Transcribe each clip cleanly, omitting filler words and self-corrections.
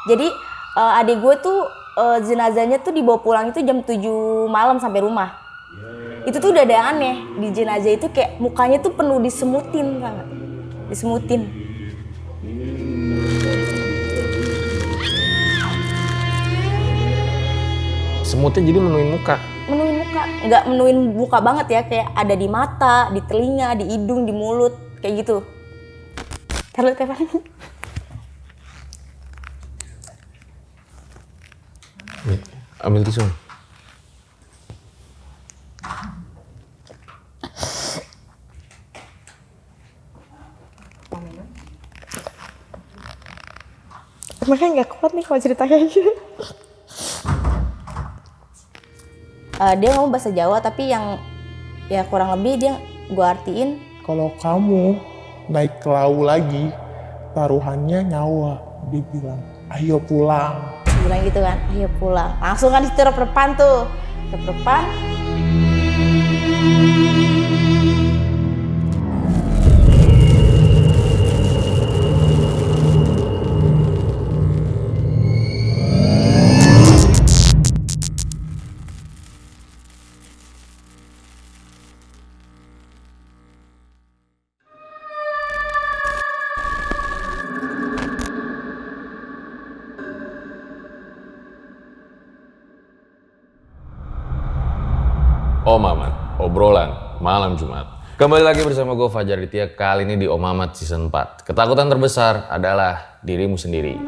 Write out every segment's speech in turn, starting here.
Jadi adik gue tuh jenazahnya tuh dibawa pulang itu jam 7 malam sampai rumah. Itu tuh udah ada yang aneh. Di jenazah itu kayak mukanya tuh penuh disemutin, tau gak? Disemutin. Semutnya jadi menuin muka? Menuin muka, nggak menuin muka banget ya, kayak ada di mata, di telinga, di hidung, di mulut, kayak gitu. Terus Tevan. Ambil tisu. Makanya nggak kuat nih kalau cerita kayak gitu. Dia ngomong bahasa Jawa tapi yang ya kurang lebih dia gue artiin. Kalau kamu naik ke laut lagi, taruhannya nyawa. Dia bilang, ayo pulang. Dia bilang gitu kan, ayo pulang. Langsung kan disitu rep-repan tuh. Rep-repan. Om Mamat, obrolan malam Jumat. Kembali lagi bersama gue Fajar Ditya, kali ini di Om Mamat Season 4. Ketakutan terbesar adalah dirimu sendiri.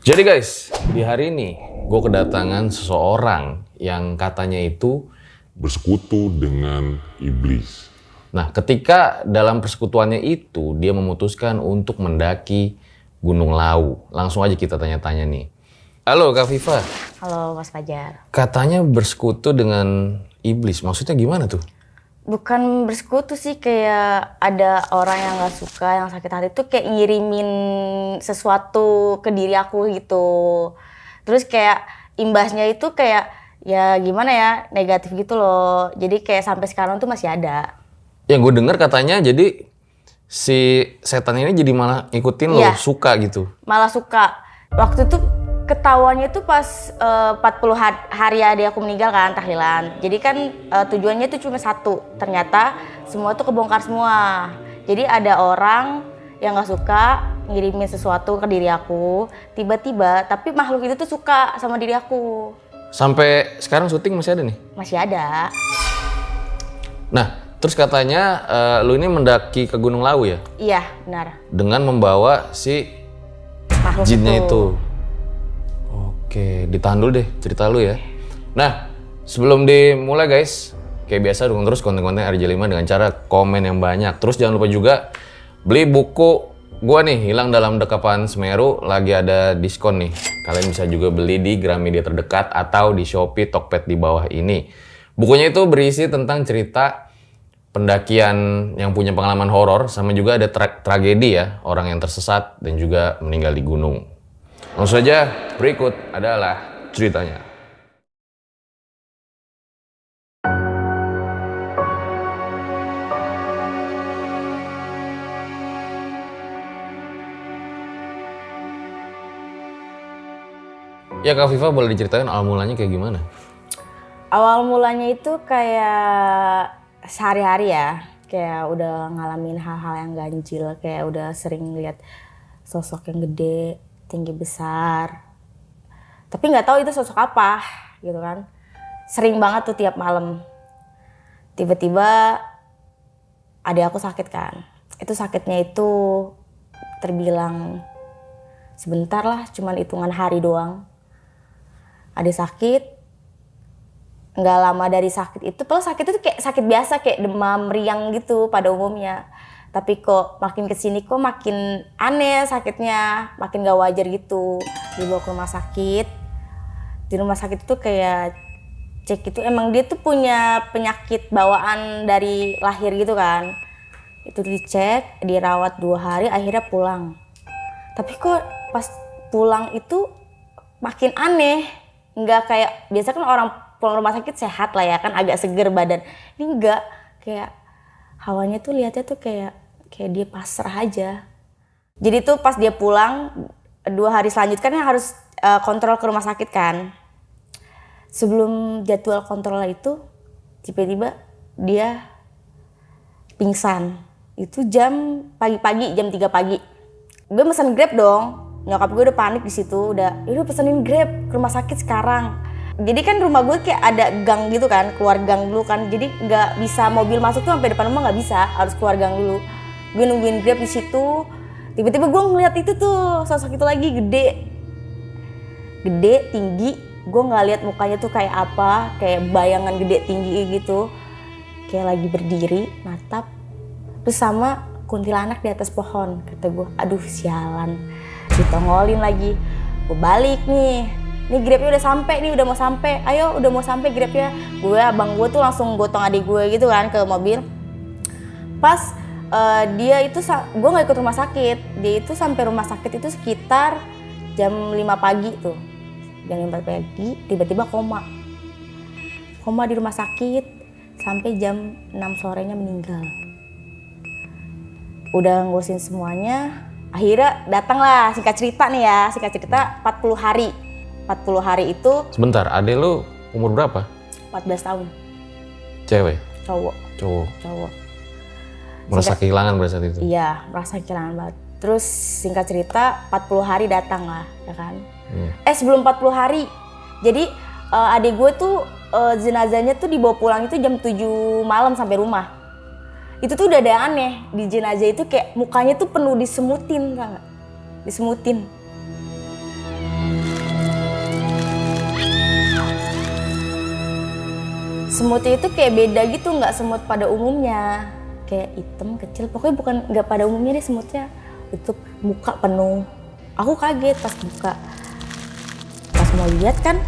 Jadi guys, di hari ini gue kedatangan seseorang yang katanya itu bersekutu dengan iblis. Nah, ketika dalam persekutuannya itu, dia memutuskan untuk mendaki Gunung Lawu. Langsung aja kita tanya-tanya nih. Halo Kak Viva. Halo Mas Fajar. Katanya bersekutu dengan iblis, maksudnya gimana tuh? Bukan bersekutu sih, kayak ada orang yang gak suka, yang sakit hati tuh kayak ngirimin sesuatu ke diri aku gitu. Terus kayak imbasnya itu kayak ya gimana ya, negatif gitu loh. Jadi kayak sampai sekarang tuh masih ada. Yang gue dengar katanya jadi si setan ini jadi malah ngikutin lo, suka gitu. Malah suka. Waktu itu ketahuannya tuh pas 40 hari adik aku meninggal kan, tahlilan. Jadi kan tujuannya tuh cuma satu. Ternyata semua tuh kebongkar semua. Jadi ada orang yang gak suka ngirimin sesuatu ke diri aku. Tiba-tiba, tapi makhluk itu tuh suka sama diri aku. Sampai sekarang syuting masih ada nih? Masih ada. Nah, terus katanya lu ini mendaki ke Gunung Lawu ya? Iya, benar. Dengan membawa si Makhluk jinnya itu. Oke, ditahan dulu deh cerita lu ya. Nah, sebelum dimulai guys, kayak biasa dukung terus konten-konten RJ5 dengan cara komen yang banyak. Terus jangan lupa juga beli buku gua nih, Hilang Dalam Dekapan Semeru, lagi ada diskon nih. Kalian bisa juga beli di Gramedia terdekat atau di Shopee Tokped di bawah ini. Bukunya itu berisi tentang cerita pendakian yang punya pengalaman horor, sama juga ada tragedi ya, orang yang tersesat dan juga meninggal di gunung. Langsung saja, berikut adalah ceritanya. Ya Kak Viva, boleh diceritain awal mulanya kayak gimana? Awal mulanya itu kayak sehari-hari ya, kayak udah ngalamin hal-hal yang ganjil, kayak udah sering lihat sosok yang gede, tinggi besar. Tapi nggak tahu itu sosok apa, gitu kan. Sering banget tuh tiap malam. Tiba-tiba adik aku sakit kan. Itu sakitnya itu terbilang sebentar lah, cuman hitungan hari doang. Adik sakit. Nggak lama dari sakit itu, kalau sakit itu kayak sakit biasa, kayak demam, riang gitu pada umumnya. Tapi kok makin kesini kok makin aneh sakitnya, makin gak wajar gitu. Dibawa ke rumah sakit. Di rumah sakit itu kayak cek itu emang dia tuh punya penyakit bawaan dari lahir gitu kan. Itu dicek, dirawat 2 hari, akhirnya pulang. Tapi kok pas pulang itu makin aneh. Nggak kayak, biasa kan orang pulang rumah sakit sehat lah ya kan, agak seger badan. Ini enggak, kayak hawanya tuh lihatnya tuh kayak dia pasrah aja. Jadi tuh pas dia pulang 2 hari selanjutnya kan harus kontrol ke rumah sakit kan. Sebelum jadwal kontrol itu tiba-tiba dia pingsan. Itu jam pagi-pagi, jam 3 pagi. Gue mesen Grab dong. Nyokap gue udah panik di situ, udah pesenin Grab ke rumah sakit sekarang. Jadi kan rumah gue kayak ada gang gitu kan, keluar gang dulu kan. Jadi nggak bisa mobil masuk tuh sampai depan rumah, nggak bisa, harus keluar gang dulu. Gue nungguin Grab di situ. Tiba-tiba gue ngeliat itu tuh sosok itu lagi gede, tinggi. Gue nggak lihat mukanya tuh kayak apa, kayak bayangan gede tinggi gitu, kayak lagi berdiri, natap. Terus sama kuntilanak di atas pohon. Kata gue, aduh sialan, ditongolin lagi. Gue balik nih Grabnya udah sampai nih, udah mau sampai. Ayo, udah mau sampai Grabnya. Abang gue tuh langsung gotong adik gue gitu kan ke mobil. Pas dia itu, gue nggak ikut rumah sakit. Dia itu sampai rumah sakit itu sekitar jam 5 pagi tuh. Jam 5 pagi tiba-tiba koma di rumah sakit sampai jam 6 sorenya meninggal. Udah ngurusin semuanya, akhirnya datanglah, singkat cerita 40 hari. 40 hari itu. Sebentar, adek lu umur berapa? 14 tahun. Cewek? Cowok. Merasa kehilangan pada saat itu? Iya, merasa kehilangan banget. Terus singkat cerita 40 hari datang lah, ya kan. Sebelum 40 hari. Jadi adik gue tuh jenazahnya tuh dibawa pulang itu jam 7 malam sampai rumah. Itu tuh udah ada yang aneh. Di jenazah itu kayak mukanya tuh penuh disemutin, tau gak? Disemutin. Semutnya itu kayak beda gitu, nggak semut pada umumnya. Kayak hitam, kecil, pokoknya nggak pada umumnya deh semutnya. Itu muka penuh. Aku kaget pas buka. Pas mau lihat kan,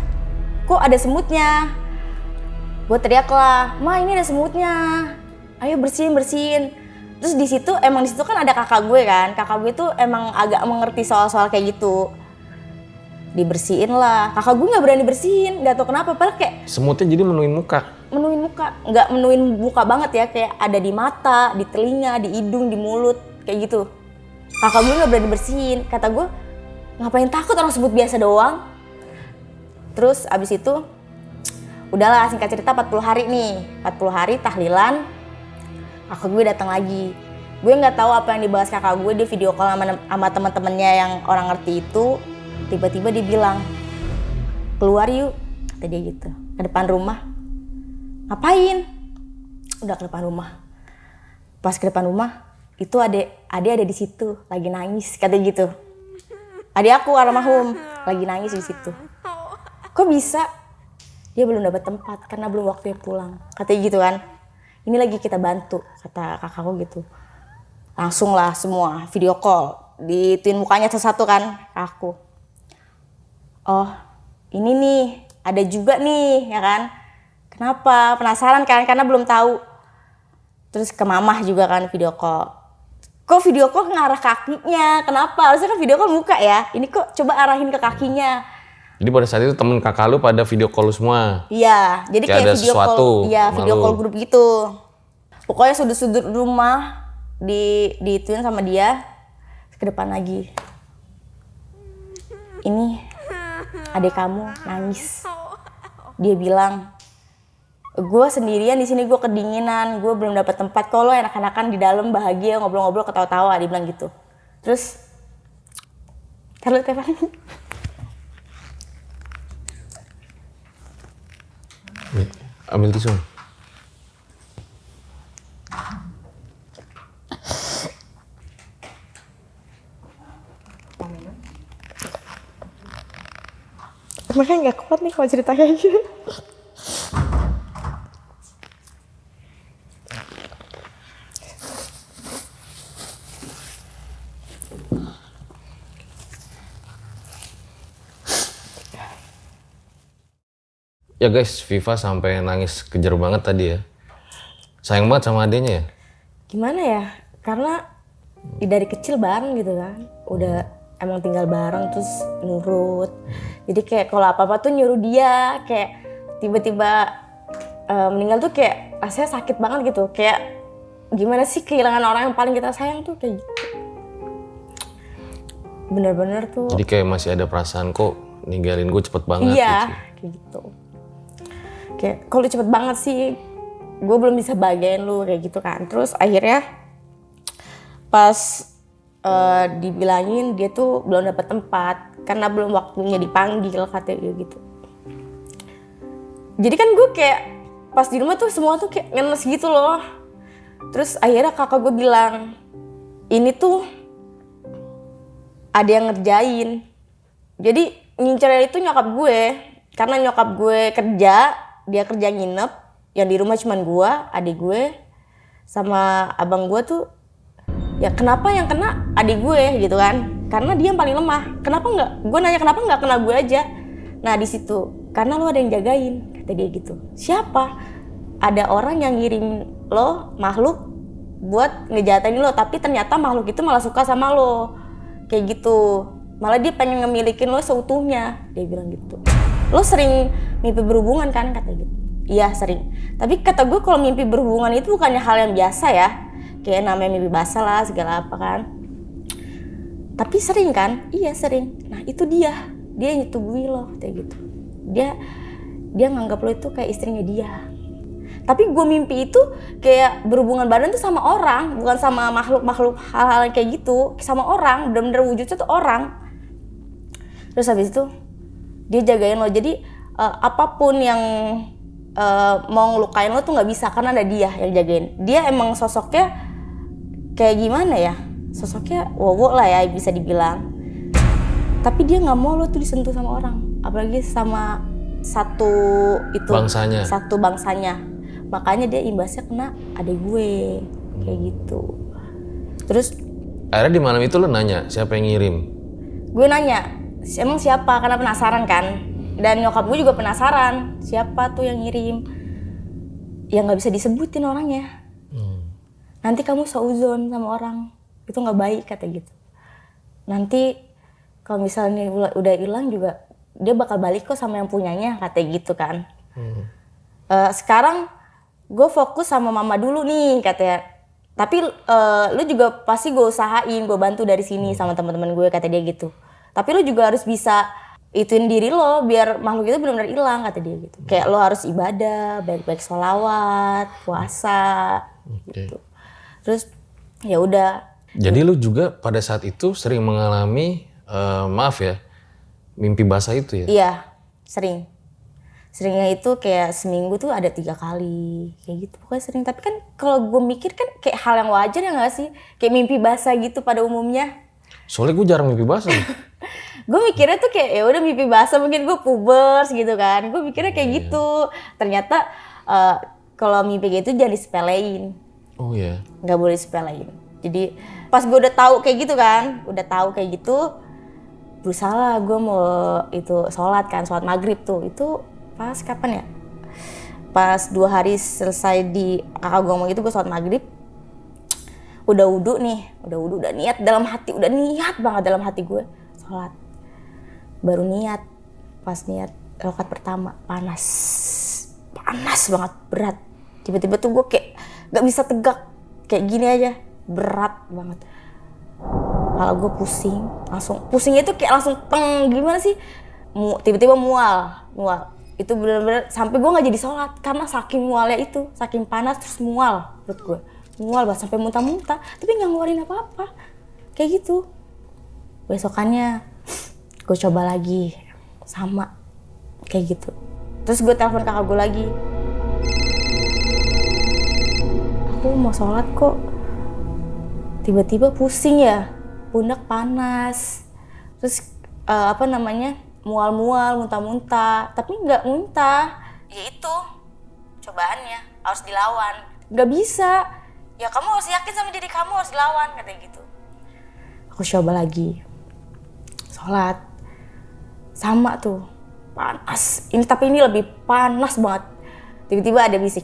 kok ada semutnya. Gue teriak lah, "Ma, ini ada semutnya. Ayo bersihin." Terus di situ kan ada kakak gue kan. Kakak gue tuh emang agak mengerti soal-soal kayak gitu. Dibersihin lah. Kakak gue nggak berani bersihin, nggak tahu kenapa. Padahal kayak semutnya jadi menuin muka, nggak menuin muka banget ya, kayak ada di mata, di telinga, di hidung, di mulut, kayak gitu. Kakak gue nggak berani bersihin. Kata gue, ngapain takut, orang sebut biasa doang. Terus abis itu, udahlah singkat cerita 40 hari nih. 40 hari tahlilan, kakak gue datang lagi. Gue nggak tahu apa yang dibahas kakak gue, dia video call sama teman-temannya yang orang ngerti itu. Tiba-tiba dia bilang, "Keluar yuk," kata dia gitu, ke depan rumah. Ngapain? Udah ke depan rumah. Pas ke depan rumah, itu adik ada di situ, lagi nangis, kata gitu. Adik aku almarhum lagi nangis di situ. Kok bisa? Dia belum dapat tempat karena belum waktunya pulang, katanya gitu kan. Ini lagi kita bantu, kata kakakku gitu. Langsung lah semua video call, dituin mukanya satu-satu kan aku. Oh, ini nih, ada juga nih, ya kan. Kenapa? Penasaran kan, karena belum tahu. Terus ke mamah juga kan video call. Kok video call ngarah kakinya? Kenapa? Harusnya kan video call muka ya. Ini kok coba arahin ke kakinya. Jadi pada saat itu temen kakak lu pada video call lu semua? Iya, jadi kayak ada video sesuatu call. Iya, video call grup gitu. Pokoknya sudut-sudut rumah dituin sama dia. Ke depan lagi. Ini adik kamu nangis. Dia bilang, "Gue sendirian di sini, gue kedinginan, gue belum dapat tempat. Kalau enak-enakan di dalam bahagia ngobrol-ngobrol ketawa-tawa," dia bilang gitu. Terus, taruh telepon. Ambil tisu. Makanya gak kuat nih kalau cerita kayak gitu. Ya guys, Viva sampai nangis kejer banget tadi ya. Sayang banget sama adenya ya? Gimana ya? Karena dari kecil bareng gitu kan. Udah emang tinggal bareng terus nurut. Jadi kayak kalau apa-apa tuh nyuruh dia. Kayak tiba-tiba meninggal tuh kayak rasanya sakit banget gitu. Kayak gimana sih kehilangan orang yang paling kita sayang tuh kayak gitu. Bener-bener tuh. Jadi kayak masih ada perasaan kok ninggalin gue cepet banget iya, gitu. kayak gitu. Kayak kalau cepet banget sih, gue belum bisa bahagiain lu kayak gitu kan. Terus akhirnya pas dibilangin dia tuh belum dapat tempat karena belum waktunya dipanggil katanya gitu. Jadi kan gue kayak pas di rumah tuh semua tuh kayak ngenes gitu loh. Terus akhirnya kakak gue bilang, ini tuh ada yang ngerjain. Jadi ngincernya itu nyokap gue, karena nyokap gue kerja, dia kerja nginep, yang di rumah cuman gue, adik gue, sama abang gue tuh. Ya kenapa yang kena adik gue gitu kan? Karena dia yang paling lemah. Kenapa nggak? Gue nanya kenapa nggak kena gue aja? Nah di situ, karena lo ada yang jagain, kata dia gitu. Siapa? Ada orang yang ngirim lo makhluk buat ngejahatin lo, tapi ternyata makhluk itu malah suka sama lo, kayak gitu. Malah dia pengen ngemilikin lo seutuhnya, dia bilang gitu. Lo sering mimpi berhubungan kan, kata gitu. Iya sering. Tapi kata gue kalau mimpi berhubungan itu bukannya hal yang biasa ya. Kayak namanya mimpi basah lah segala apa kan. Tapi sering kan? Iya sering. Nah itu dia nyetubui lo kayak gitu. Dia nganggap lo itu kayak istrinya dia. Tapi gue mimpi itu kayak berhubungan badan tuh sama orang, bukan sama makhluk-makhluk hal-hal kayak gitu, sama orang, bener-bener wujudnya tuh orang. Terus habis itu dia jagain lo. Jadi apapun yang mau ngelukain lo tuh nggak bisa karena ada dia yang jagain. Dia emang sosoknya kayak gimana ya, sosoknya wowo lah ya bisa dibilang. Tapi dia nggak mau lo tuh disentuh sama orang, apalagi sama satu bangsanya. Makanya dia imbasnya kena adik gue kayak gitu. Terus akhirnya di malam itu lo nanya siapa yang ngirim? Gue nanya emang siapa, karena penasaran kan. Dan nyokap gue juga penasaran siapa tuh yang ngirim. Ya nggak bisa disebutin orangnya. Nanti kamu seuzon sama orang, itu nggak baik kata gitu. Nanti kalau misalnya udah hilang juga dia bakal balik kok sama yang punyanya, kata gitu kan. Sekarang gue fokus sama mama dulu nih katanya. Tapi lu juga pasti gue usahain, gue bantu dari sini sama teman-teman gue, kata dia gitu. Tapi lu juga harus bisa ituin diri lo biar makhluk itu benar-benar hilang, kata dia gitu. Kayak lo harus ibadah, baik-baik sholawat, puasa, gitu. Terus ya udah. Jadi lu juga pada saat itu sering mengalami maaf ya, mimpi basah itu ya? Iya, sering. Seringnya itu kayak seminggu tuh ada 3 kali, kayak gitu. Pokoknya sering. Tapi kan kalau gue mikir kan kayak hal yang wajar ya nggak sih? Kayak mimpi basah gitu pada umumnya. Soalnya gue jarang mimpi basah. Gue mikirnya tuh kayak ya udah mimpi basah, mungkin gue pubers gitu kan. Gue mikirnya kayak gitu. Ternyata kalau mimpi gitu jangan disepelein. Oh iya. Nggak boleh disepelein. Jadi pas gue udah tahu kayak gitu kan, berusaha lah gue mau itu sholat maghrib tuh. Itu pas kapan ya? Pas 2 hari selesai di kakak gue ngomong gitu, gue sholat maghrib. Udah wudu nih, udah niat dalam hati, udah niat banget dalam hati gue sholat. Baru niat, pas niat rakaat pertama panas banget, berat. Tiba-tiba tuh gue kayak gak bisa tegak, kayak gini aja, berat banget. Kepala gue pusingnya tuh kayak langsung gimana sih? Tiba-tiba mual. Itu bener-bener sampai gue nggak jadi sholat karena saking mualnya itu, saking panas terus mual perut gue, mual banget sampai muntah-muntah, tapi nggak ngeluarin apa-apa, kayak gitu. Besokannya gue coba lagi sama kayak gitu. Terus gue telepon kakak gue lagi. Aku mau sholat kok tiba-tiba pusing ya, pundak panas, terus mual-mual, muntah-muntah, tapi nggak muntah. Ya itu cobaannya, harus dilawan. Nggak bisa, ya kamu harus yakin sama diri kamu, harus dilawan, katanya gitu. Aku coba lagi sholat, sama tuh panas. Tapi ini lebih panas banget. Tiba-tiba ada bisik.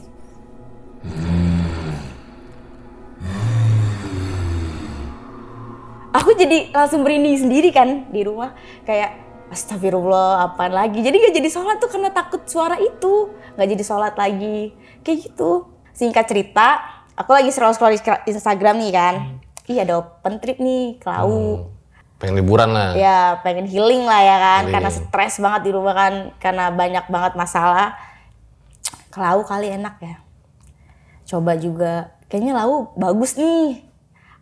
Aku jadi langsung merinding sendiri kan di rumah, kayak astagfirullah apaan lagi. Jadi gak jadi sholat tuh karena takut suara itu, gak jadi sholat lagi, kayak gitu. Singkat cerita, aku lagi scroll Instagram nih kan. Iya ada open trip nih ke Lawu. Pengen liburan lah. Ya pengen healing lah ya kan, Healing. karena stres banget di rumah kan, karena banyak banget masalah. Ke Lawu kali enak ya. Coba juga, kayaknya Lawu bagus nih.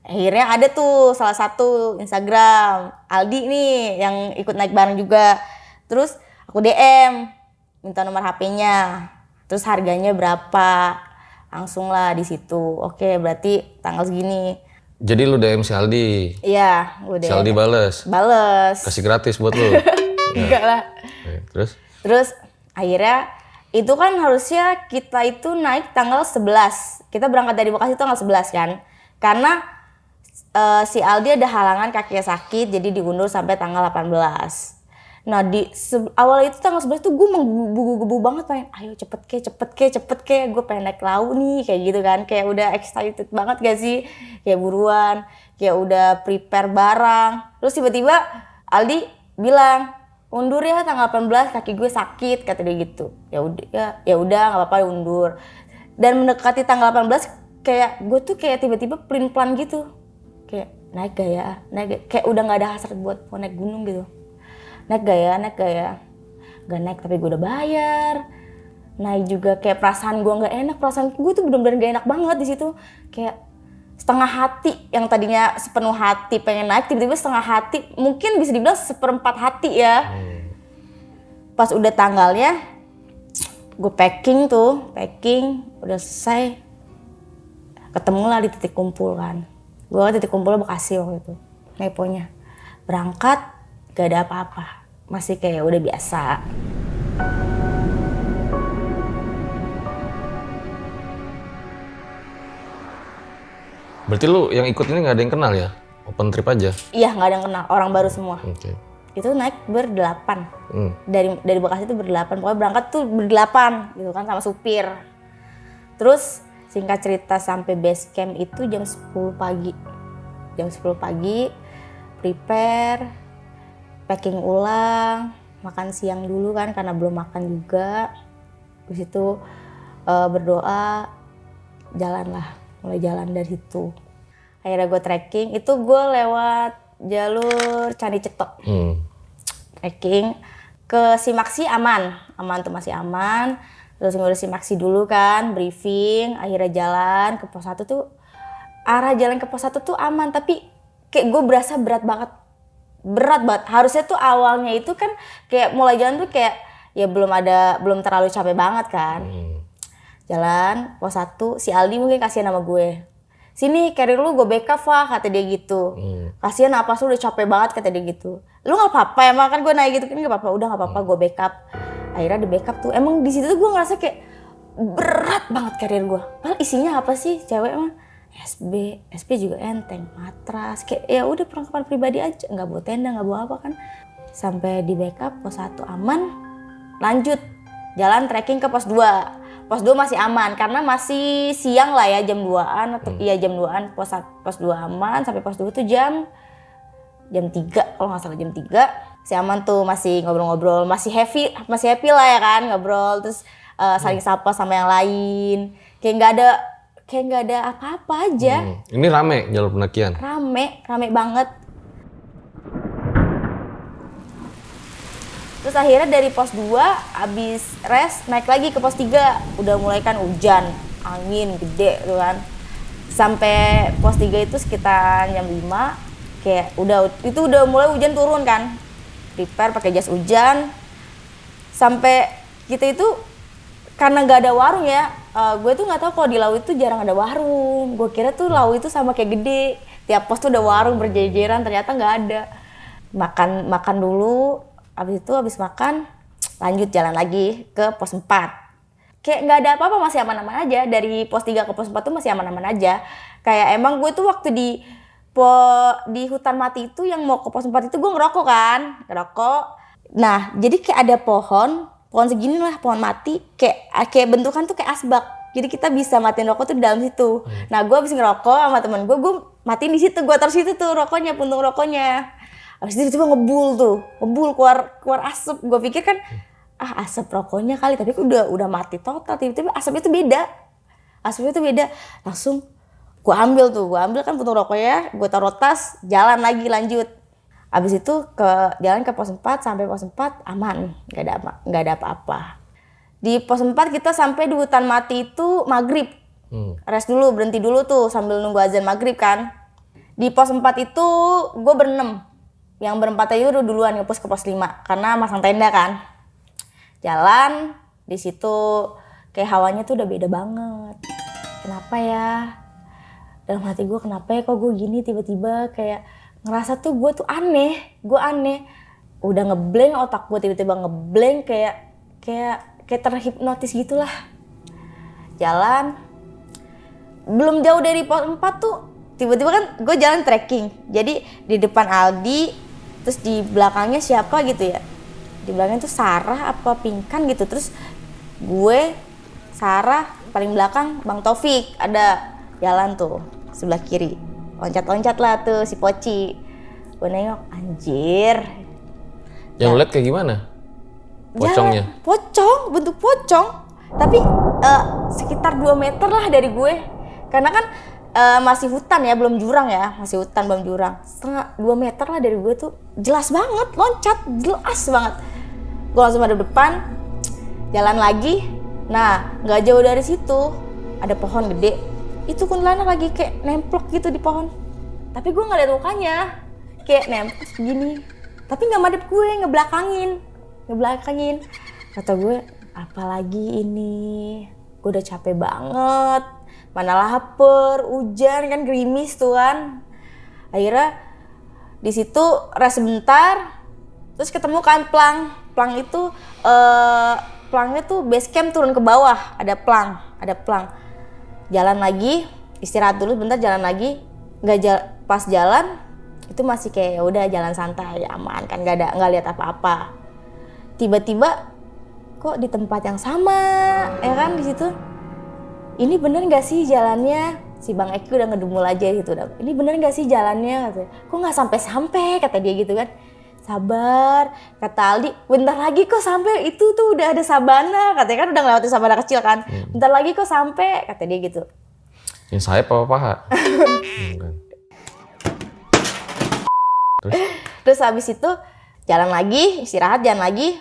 Akhirnya ada tuh salah satu Instagram, Aldi nih yang ikut naik bareng juga. Terus aku DM, minta nomor HP-nya. Terus harganya berapa? Langsung lah di situ. Oke, berarti tanggal segini. Jadi lu DM si Aldi. Iya, gue Si DM. Aldi bales. Bales. Kasih gratis buat lu. Enggak lah. Terus? Terus akhirnya itu kan harusnya kita itu naik tanggal 11. Kita berangkat dari Bekasi tanggal 11 kan. Karena si Aldi ada halangan kakinya sakit jadi diundur sampai tanggal 18. Nah di awal itu tanggal 11 tuh gue menggebu-gebu banget pengen ayo cepet ke gue pengen naik Lawu nih kayak gitu kan, kayak udah excited banget gak sih, kayak buruan, kayak udah prepare barang. Terus tiba-tiba Aldi bilang undur ya tanggal 18 kaki gue sakit kata dia gitu. Ya udah nggak apa-apa undur. Dan mendekati tanggal 18 kayak gue tuh kayak tiba-tiba pelin-pelan gitu. Kayak naik gak ya, kayak udah nggak ada hasrat buat mau naik gunung gitu. Naik gak ya, gak naik tapi gue udah bayar. Naik juga kayak perasaan gue nggak enak, perasaan gue tuh bener-bener gak enak banget di situ. Kayak setengah hati, yang tadinya sepenuh hati pengen naik, tiba-tiba setengah hati, mungkin bisa dibilang seperempat hati ya. Pas udah tanggalnya, gue packing, udah selesai, ketemulah di titik kumpul kan. Gue titik kumpulnya Bekasi waktu itu, neponya. Berangkat, gak ada apa-apa, masih kayak udah biasa. Berarti lu yang ikut ini gak ada yang kenal ya? Open trip aja? Iya, gak ada yang kenal, orang baru semua. Oke. Itu naik berdelapan. Dari Bekasi itu berdelapan, pokoknya berangkat tuh berdelapan gitu kan sama supir. Terus singkat cerita sampai base camp itu jam 10 pagi. Jam 10 pagi, prepare, packing ulang, makan siang dulu kan karena belum makan juga. Terus itu berdoa, mulai jalan dari situ. Akhirnya gue trekking, itu gue lewat jalur Candi Cetok. Trekking ke Simaksi aman tuh masih aman. Terus ngurus Simaksi dulu kan, briefing, akhirnya jalan ke pos 1 tuh, arah jalan ke pos 1 tuh aman, tapi kayak gue berasa berat banget. Harusnya tuh awalnya itu kan kayak mulai jalan tuh kayak ya belum terlalu capek banget kan. Jalan pos 1, si Aldi mungkin kasihan sama gue. Sini carrier lu gue backup Wah, kata dia gitu. Kasihan apa lu udah capek banget kata dia gitu. Lu nggak apa-apa emang kan gue naik gitu kan nggak apa-apa, udah nggak apa-apa gue backup. Akhirnya di backup tuh emang di situ tuh gue ngerasa kayak berat banget carrier gue. Padahal isinya apa sih cewek mah? SB juga enteng, matras, kayak ya udah perlengkapan pribadi aja, nggak bawa tenda, nggak bawa apa kan. Sampai di backup pos 1 aman, lanjut jalan trekking ke pos 2. Pos 2 masih aman karena masih siang lah ya, jam 2-an atau jam 2-an. Pos 2 aman sampai pos 2 tuh jam 3 kalau nggak salah, jam 3. Si aman tuh masih ngobrol-ngobrol, masih happy lah ya kan, ngobrol terus saling sapa sama yang lain. Kayak nggak ada apa-apa aja. Ini rame jalur pendakian? Rame banget. Terus akhirnya dari pos 2 abis rest naik lagi ke pos 3. Udah mulai kan hujan, angin gede tuh kan. Sampai pos 3 itu sekitar jam 5. Kayak udah mulai hujan turun kan. Prepare pakai jas hujan. Sampai kita itu karena nggak ada warung ya. Gue tuh nggak tahu kalau di Lawu itu jarang ada warung. Gue kira tuh Lawu itu sama kayak gede. Tiap pos tuh ada warung berjejeran, ternyata nggak ada. Makan dulu. Abis makan, lanjut jalan lagi ke pos 4. Kayak nggak ada apa-apa, masih aman-aman aja. Dari pos 3 ke pos 4 tuh masih aman-aman aja. Kayak emang gue tuh waktu di hutan mati itu yang mau ke pos 4 itu gue ngerokok kan. Nah, jadi kayak ada pohon segini lah, pohon mati. Kayak bentukan tuh kayak asbak. Jadi kita bisa matiin rokok tuh di dalam situ. Nah, gue abis ngerokok sama temen gue matiin di situ. Gue taruh situ tuh rokoknya, puntung rokoknya. Abis itu tiba-tiba ngebul keluar asap. Gue pikir kan asap rokoknya kali, tapi udah mati total. Tiba-tiba asapnya tuh beda. asapnya tuh beda. Langsung gue ambil kan puntung rokoknya, gue taruh tas, jalan lagi lanjut. Abis itu jalan ke pos 4, sampai pos 4 aman, nggak ada apa-apa. Di pos 4 kita sampai di hutan mati itu maghrib. Rest dulu, berhenti dulu tuh sambil nunggu azan maghrib kan. Di pos 4 itu gue berenam. Yang berempat aja udah duluan nge-push ke pos 5 karena masang tenda kan. Jalan di situ kayak hawanya tuh udah beda banget. Kenapa ya? Dalam hati gue kenapa ya kok gue gini tiba-tiba kayak ngerasa tuh gue tuh aneh. Udah ngeblank otak gue tiba-tiba ngeblank kayak terhipnotis gitulah. Jalan belum jauh dari pos 4 tuh tiba-tiba kan gue jalan trekking. Jadi di depan Aldi, terus di belakangnya siapa gitu ya. Di belakangnya tuh Sarah apa Pinkan gitu. Terus gue, Sarah, paling belakang Bang Taufik ada jalan tuh sebelah kiri. Loncat-loncat lah tuh si Poci. Gue nengok, anjir. Yang lihat kayak gimana? Pocongnya? Pocong, bentuk pocong. Tapi sekitar 2 meter lah dari gue. Karena kan masih hutan ya, belum jurang ya. Masih hutan, belum jurang. Setengah 2 meter lah dari gue tuh. Jelas banget, loncat. Jelas banget. Gue langsung ada depan. Jalan lagi. Nah, gak jauh dari situ. Ada pohon gede. Itu kuntilanak lagi kayak nemplok gitu di pohon. Tapi gue gak liat mukanya. Kayak nemplok gini. Tapi gak madep gue, ngebelakangin. Kata gue, apalagi ini. Gue udah capek banget. Mana lapar, hujan kan gerimis tuh kan. Akhirnya di situ rest sebentar. Terus ketemu kan plang. Plang itu plangnya tuh base camp turun ke bawah. Ada plang. Jalan lagi, istirahat dulu bentar, jalan lagi. Pas jalan itu masih kayak ya udah jalan santai, aman kan, nggak lihat apa-apa. Tiba-tiba kok di tempat yang sama, ya kan di situ. Ini bener nggak sih jalannya? Si Bang Eki udah ngedumul aja gitu. Ini bener nggak sih jalannya? Katanya. Kok nggak sampai-sampai? Kata dia gitu kan. Sabar, kata Aldi. Bentar lagi kok sampai, itu tuh udah ada sabana. Katanya kan udah ngelewatin sabana kecil kan. Bentar lagi kok sampai, kata dia gitu. Yang saya paha? Terus habis itu jalan lagi, istirahat, jalan lagi.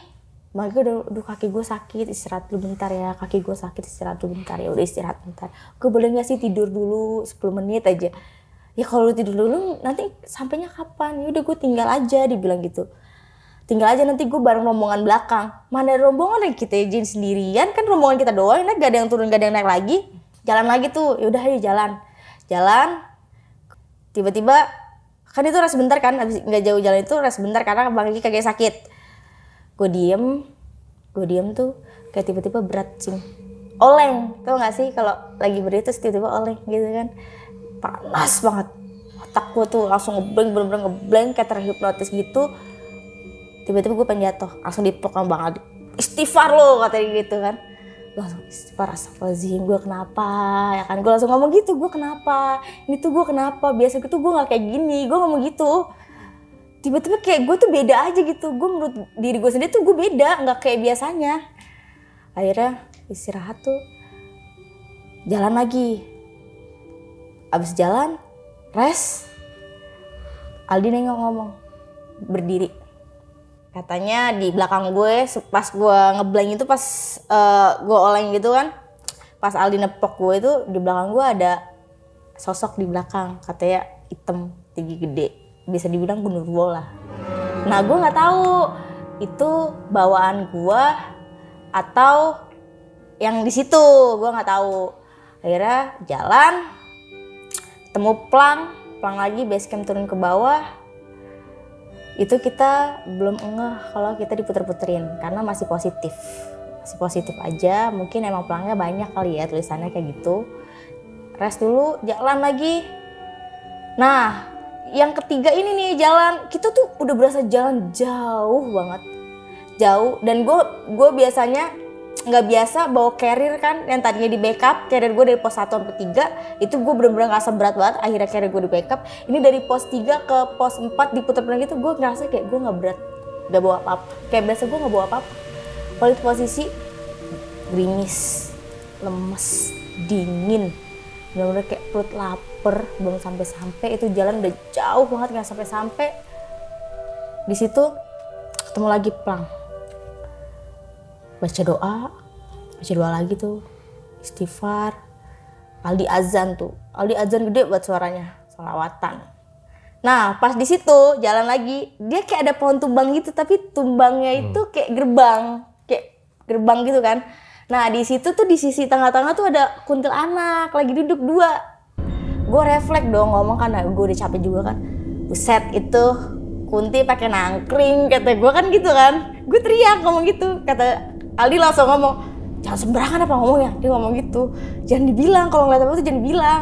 Makanya udah kaki gue sakit, istirahat dulu bentar ya. Kaki gue sakit, istirahat dulu bentar ya. Udah istirahat bentar. Gue boleh gak sih tidur dulu 10 menit aja? Ya kalau lu tidur dulu nanti sampainya kapan? Ya udah gue tinggal aja, dibilang gitu. Tinggal aja nanti gue bareng rombongan belakang. Mana ada rombongan yang kita izin sendirian, kan rombongan kita doang, gak ada yang turun, gak ada yang naik lagi. Jalan lagi tuh, yaudah ayo jalan. Jalan, tiba-tiba, kan itu rest bentar kan, abis gak jauh jalan itu rest bentar karena Bang Eki kagak sakit. Gue diem tuh kayak tiba-tiba berat sih. Oleng, tau gak sih kalau lagi berdiri terus tiba-tiba oleng gitu kan. Panas banget. Otak gue tuh langsung ngeblank, bener-bener ngeblank kayak terhipnotis gitu. Tiba-tiba gue pengen jatuh, langsung dipeluk sama Bang Aldi. Istighfar lo, katanya gitu kan. Gue langsung istighfar, astagfirullahaladzim, gue kenapa? Ya kan, gue langsung ngomong gitu, gue kenapa? Ini tuh gue kenapa? Biasa gitu gue gak kayak gini, gue ngomong gitu. Tiba-tiba kayak gue tuh beda aja gitu. Gue menurut diri gue sendiri tuh gue beda, gak kayak biasanya. Akhirnya istirahat tuh, jalan lagi. Abis jalan, rest. Aldi nengok ngomong, berdiri. Katanya di belakang gue, pas gue ngeblank itu pas gue oleng gitu kan. Pas Aldi nepok gue itu, di belakang gue ada sosok di belakang. Katanya hitam, tinggi gede. Bisa dibilang genderuwo lah. Nah gue gak tahu itu bawaan gue atau yang di situ, gue gak tahu. Akhirnya jalan, ketemu plang lagi, base camp turun ke bawah. Itu kita belum ngeh kalau kita diputer-puterin karena masih positif aja. Mungkin emang pelangnya banyak kali ya tulisannya kayak gitu. Rest dulu, jalan lagi. Nah yang ketiga ini nih jalan, kita tuh udah berasa jalan jauh banget, jauh. Dan gue biasanya nggak biasa bawa carrier kan, yang tadinya di backup carrier gue dari pos 1 sampai 3 itu gue bener-bener ngerasa berat banget. Akhirnya carrier gue di backup, ini dari pos 3 ke pos 4 diputer-puter gitu, gue ngerasa kayak gue nggak berat, nggak bawa apa-apa, kayak biasa gue nggak bawa apa-apa. Kalau itu posisi gerimis, lemes, dingin, bener-bener kayak perut lapar, belum sampai-sampai, itu jalan udah jauh banget nggak sampai-sampai. Di situ ketemu lagi Plang, baca doa lagi tuh, istighfar. Aldi azan gede buat suaranya, sholawatan. Nah pas di situ jalan lagi, dia kayak ada pohon tumbang gitu, tapi tumbangnya itu kayak gerbang gitu kan. Nah di situ tuh di sisi tengah-tengah tuh ada kuntilanak lagi duduk 2. Gue refleks dong ngomong karena gue udah capek juga kan. Buset, itu Kunti pakai nangkring kata gue kan gitu kan. Gue teriak ngomong gitu, kata Aldi langsung ngomong, jangan sembarangan apa ngomongnya. Dia ngomong gitu, jangan dibilang kalau ngeliat apa tuh jangan dibilang.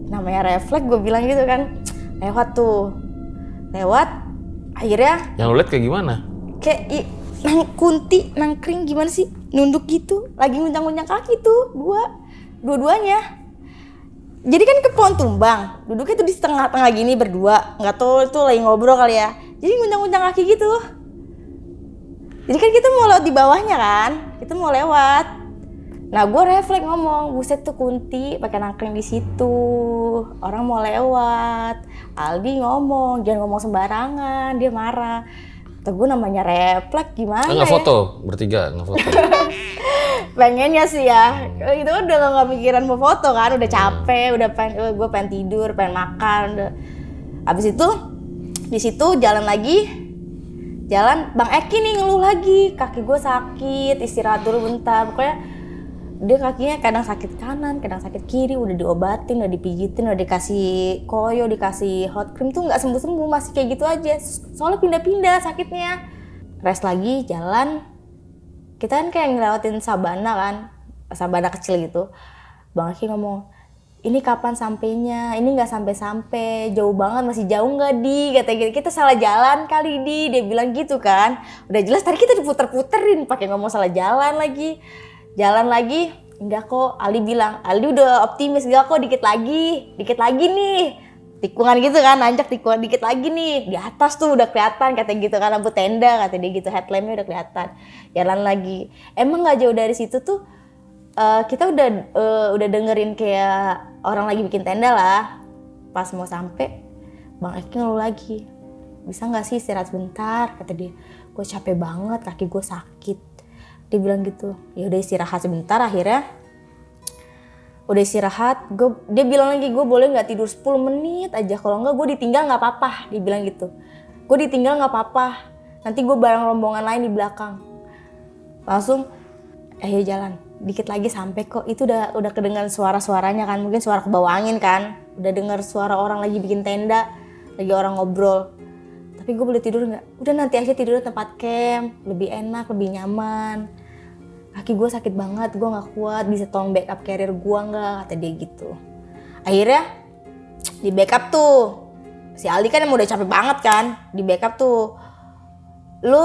Namanya refleks, gue bilang gitu kan. Lewat akhirnya Yang lu liat kayak gimana? kayak Kunti nangkring gimana sih, nunduk gitu, lagi nguncang-nguncang kaki tuh dua-duanya. Jadi kan ke pohon tumbang, duduknya tuh di tengah-tengah gini berdua, nggak tahu itu lagi ngobrol kali ya. Jadi nguncang-nguncang kaki gitu. Jadi kan kita mau lewat di bawahnya kan, kita mau lewat. Nah gue refleks ngomong, buset tuh Kunti pakai nangkring di situ, orang mau lewat. Aldi ngomong, jangan ngomong sembarangan, dia marah. Kata gue namanya refleks gimana ya? Nggak foto, bertiga nggak foto. Pengennya sih ya, itu udah gak mikiran mau foto kan, udah capek, gue pengen tidur, pengen makan. Udah. Abis itu di situ jalan Bang Eki nih ngeluh lagi, kaki gue sakit, istirahat dulu bentar. Pokoknya dia kakinya kadang sakit kanan, kadang sakit kiri, udah diobatin, udah dipijitin, udah dikasih koyo, dikasih hot cream tuh nggak sembuh-sembuh, masih kayak gitu aja. Soalnya pindah-pindah sakitnya. Rest lagi jalan. Kita kan kayak ngelewatin sabana kecil gitu. Bang Aki ngomong, ini kapan sampainya? Ini nggak sampai-sampai, jauh banget, masih jauh nggak Di? Kata gitu, kita salah jalan kali Di, dia bilang gitu kan. Udah jelas tadi kita diputer-puterin, pakai ngomong salah jalan lagi, enggak kok. Aldi bilang, Aldi udah optimis, enggak kok, dikit lagi nih. Tikungan gitu kan, nanjak tikungan dikit lagi nih, di atas tuh udah kelihatan katanya gitu kan, lampu tenda katanya dia gitu, headlampnya udah kelihatan. Jalan lagi, emang nggak jauh dari situ tuh kita udah dengerin kayak orang lagi bikin tenda lah. Pas mau sampai, Bang Eki ngeluh lagi, bisa nggak sih istirahat sebentar, kata dia. Gue capek banget, kaki gue sakit. Dia bilang gitu, ya udah istirahat sebentar. Akhirnya udah istirahat, dia bilang lagi, gue boleh nggak tidur 10 menit aja, kalau nggak gue ditinggal nggak apa-apa. Dia bilang gitu, gue ditinggal nggak apa-apa, nanti gue bareng rombongan lain di belakang. Langsung ayo jalan, dikit lagi sampai kok. Itu udah kedengaran suara-suaranya kan, mungkin suara kebawa angin kan, udah dengar suara orang lagi bikin tenda, lagi orang ngobrol. Tapi gue boleh tidur nggak? Udah nanti aja tidur di tempat camp, lebih enak, lebih nyaman. Kaki gue sakit banget, gue gak kuat, bisa tolong backup carrier gue gak? Kata dia gitu. Akhirnya di backup tuh, si Aldi kan emang udah capek banget kan, di backup tuh. Lu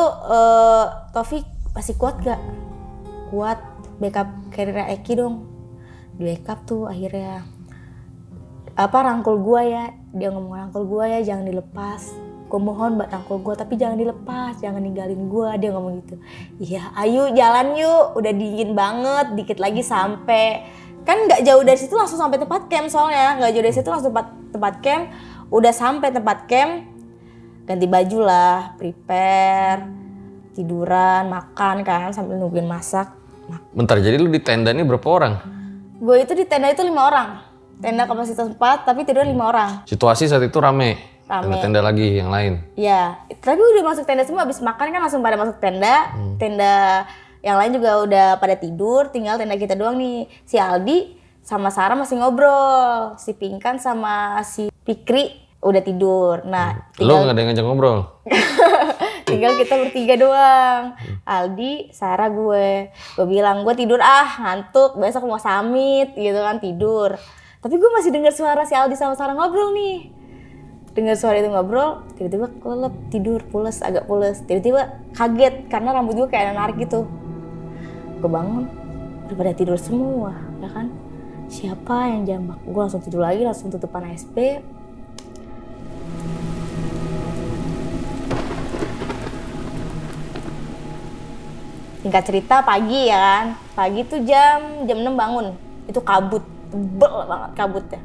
Taufik masih kuat gak? Kuat, backup carrier Eki dong. Di backup tuh akhirnya rangkul gue ya, dia ngomong rangkul gue ya, jangan dilepas. Gue mohon buat rangkul gue, tapi jangan dilepas, jangan ninggalin gue, dia ngomong gitu. Iya, ayo jalan yuk, udah dingin banget, dikit lagi sampai. Kan nggak jauh dari situ langsung sampai tempat camp soalnya, nggak jauh dari situ langsung tempat camp. Udah sampai tempat camp, ganti baju lah, prepare, tiduran, makan kan sambil nungguin masak. Bentar, jadi lu di tenda ini berapa orang? Gue itu di tenda itu 5 orang, tenda kapasitas 4 tapi tidur 5 orang. Situasi saat itu rame. Tenda lagi yang lain. Iya, tapi udah masuk tenda semua, habis makan kan langsung pada masuk tenda. Tenda yang lain juga udah pada tidur, tinggal tenda kita doang nih. Si Aldi sama Sarah masih ngobrol, si Pinkan sama si Fikri udah tidur. Nah, Lu nggak ada yang ngajak ngobrol? tinggal kita bertiga doang. Aldi, Sarah, gue bilang gue tidur ngantuk, besok mau summit gitu kan, tidur. Tapi gue masih dengar suara si Aldi sama Sarah ngobrol nih. Dengar suara itu ngobrol, tiba-tiba kelelep, tidur, agak pules. Tiba-tiba kaget karena rambut gue kayak ada narik gitu. Gue bangun, udah pada tidur semua, ya kan? Siapa yang jambak? Gue langsung tidur lagi, langsung tutupan ASP. Singkat cerita pagi ya kan, pagi tuh jam 6 bangun, itu kabut tebel banget kabutnya.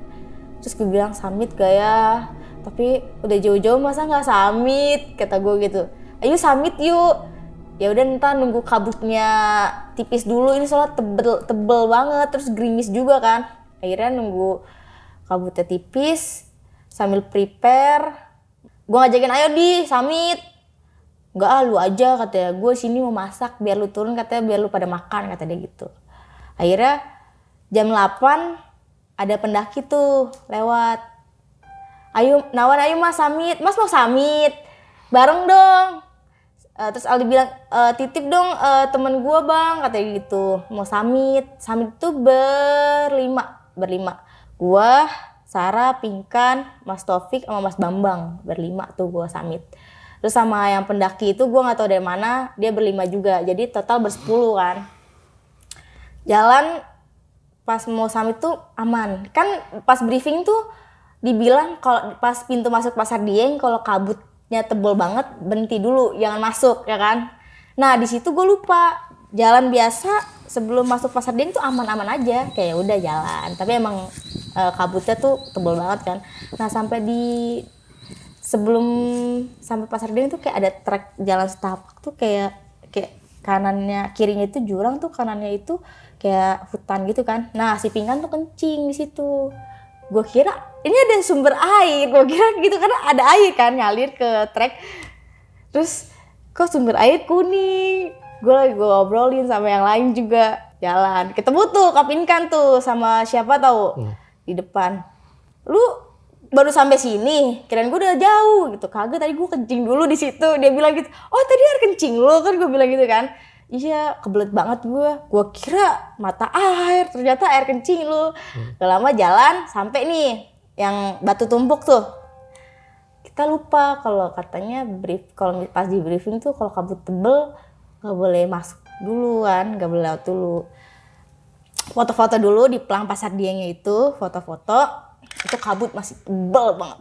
Terus gue bilang samit gak ya? Tapi udah jauh-jauh masa nggak samit, kata gue gitu. Ayo samit yuk. Ya udah ntar nunggu kabutnya tipis dulu, ini soalnya tebel banget, terus gerimis juga kan. Akhirnya nunggu kabutnya tipis sambil prepare. Gue ngajakin ayo di samit. Enggak lu aja katanya, gue sini mau masak biar lu turun katanya, biar lu pada makan kata dia gitu. Akhirnya jam 8 ada pendaki tuh lewat. Ayo mas samit, mas mau samit bareng dong. Terus Aldi bilang titip dong temen gue bang katanya gitu, mau samit tuh berlima. Gue, Sarah, Pinkan, Mas Taufik sama Mas Bambang, berlima tuh gue samit. Terus sama yang pendaki itu gue nggak tahu dari mana, dia berlima juga, jadi total bersepuluh kan. Jalan pas mau samit tuh aman kan, pas briefing tuh dibilang kalau pas pintu masuk Pasar Dieng kalau kabutnya tebel banget berhenti dulu, jangan masuk ya kan. Nah di situ gue lupa, jalan biasa sebelum masuk Pasar Dieng tuh aman-aman aja, kayak udah jalan. Tapi emang kabutnya tuh tebel banget kan. Nah sebelum sampai Pasar Dieng tuh kayak ada trek jalan setapak tuh kayak kanannya, kirinya itu jurang tuh, kanannya itu kayak hutan gitu kan. Nah si Pinkan tuh kencing di situ. Gue kira ini ada sumber air, gue kira gitu karena ada air kan ngalir ke trek. Terus kok sumber air kuning? Gue lagi ngobrolin sama yang lain juga, jalan ketemu tuh Kak Pinkan tuh sama siapa tahu di depan. Lu baru sampai sini, kirain gue udah jauh gitu. Kagak, tadi gue kencing dulu di situ. Dia bilang gitu, oh tadi air kencing lo kan, gue bilang gitu kan. Iya, kebelet banget gue kira mata air, ternyata air kencing lu. Gak lama jalan, sampai nih yang Batu Tumpuk tuh. Kita lupa kalau katanya kalau pas di briefing tuh kalau kabut tebel gak boleh masuk dulu kan, gak boleh lewat dulu. Foto-foto dulu di pelang Pasar Diengnya itu, foto-foto, itu kabut masih tebel banget.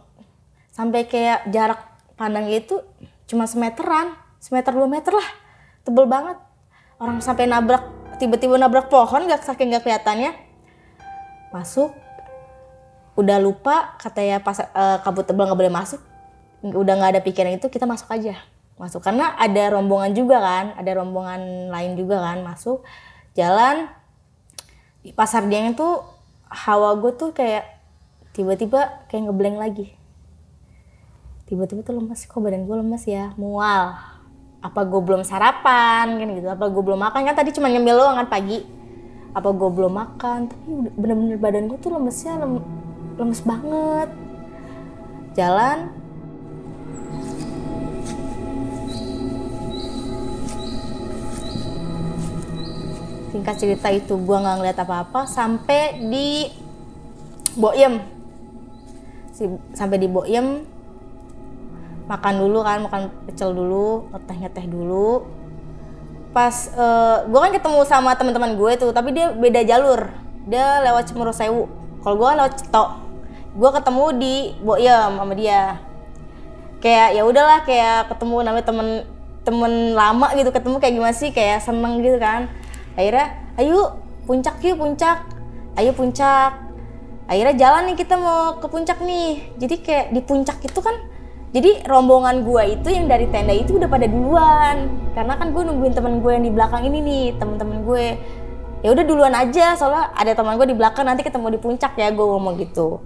Sampai kayak jarak pandangnya itu cuma semeteran, 1-2 meter lah, tebel banget. Orang sampai tiba-tiba nabrak pohon saking gak kelihatannya. Masuk, udah lupa katanya pas kabut tebal gak boleh masuk. Udah gak ada pikiran itu, kita masuk aja. Masuk karena ada rombongan juga kan, ada rombongan lain juga kan, masuk. Jalan di Pasar Dieng itu hawa gue tuh kayak tiba-tiba kayak ngeblank lagi. Tiba-tiba tuh lemes, kok badan gue lemes ya, mual. Apa gue belum sarapan kan gitu, apa gue belum makan kan, tadi cuma nyemil doang kan pagi. Apa gue belum makan, tapi bener-bener badan gue tuh lemesnya lemes banget. Jalan, singkat cerita itu gue nggak ngeliat apa-apa sampai di Boyem. Sampai di Boyem, makan dulu kan, makan pecel dulu, ngeteh dulu. Pas gue kan ketemu sama teman-teman gue tuh, tapi dia beda jalur. Dia lewat Cemoro Sewu. Kalau gue lewat Cetok. Gue ketemu di Boyem sama dia. Kayak ya udahlah, kayak ketemu namanya temen lama gitu, ketemu kayak gimana sih, kayak seneng gitu kan. Akhirnya, ayo puncak yuk, puncak. Ayo puncak. Akhirnya jalan nih, kita mau ke puncak nih. Jadi kayak di puncak itu kan, jadi rombongan gue itu yang dari tenda itu udah pada duluan. Karena kan gue nungguin temen gue yang di belakang ini nih, temen-temen gue. Ya udah duluan aja, soalnya ada teman gue di belakang, nanti ketemu di puncak ya, gue ngomong gitu.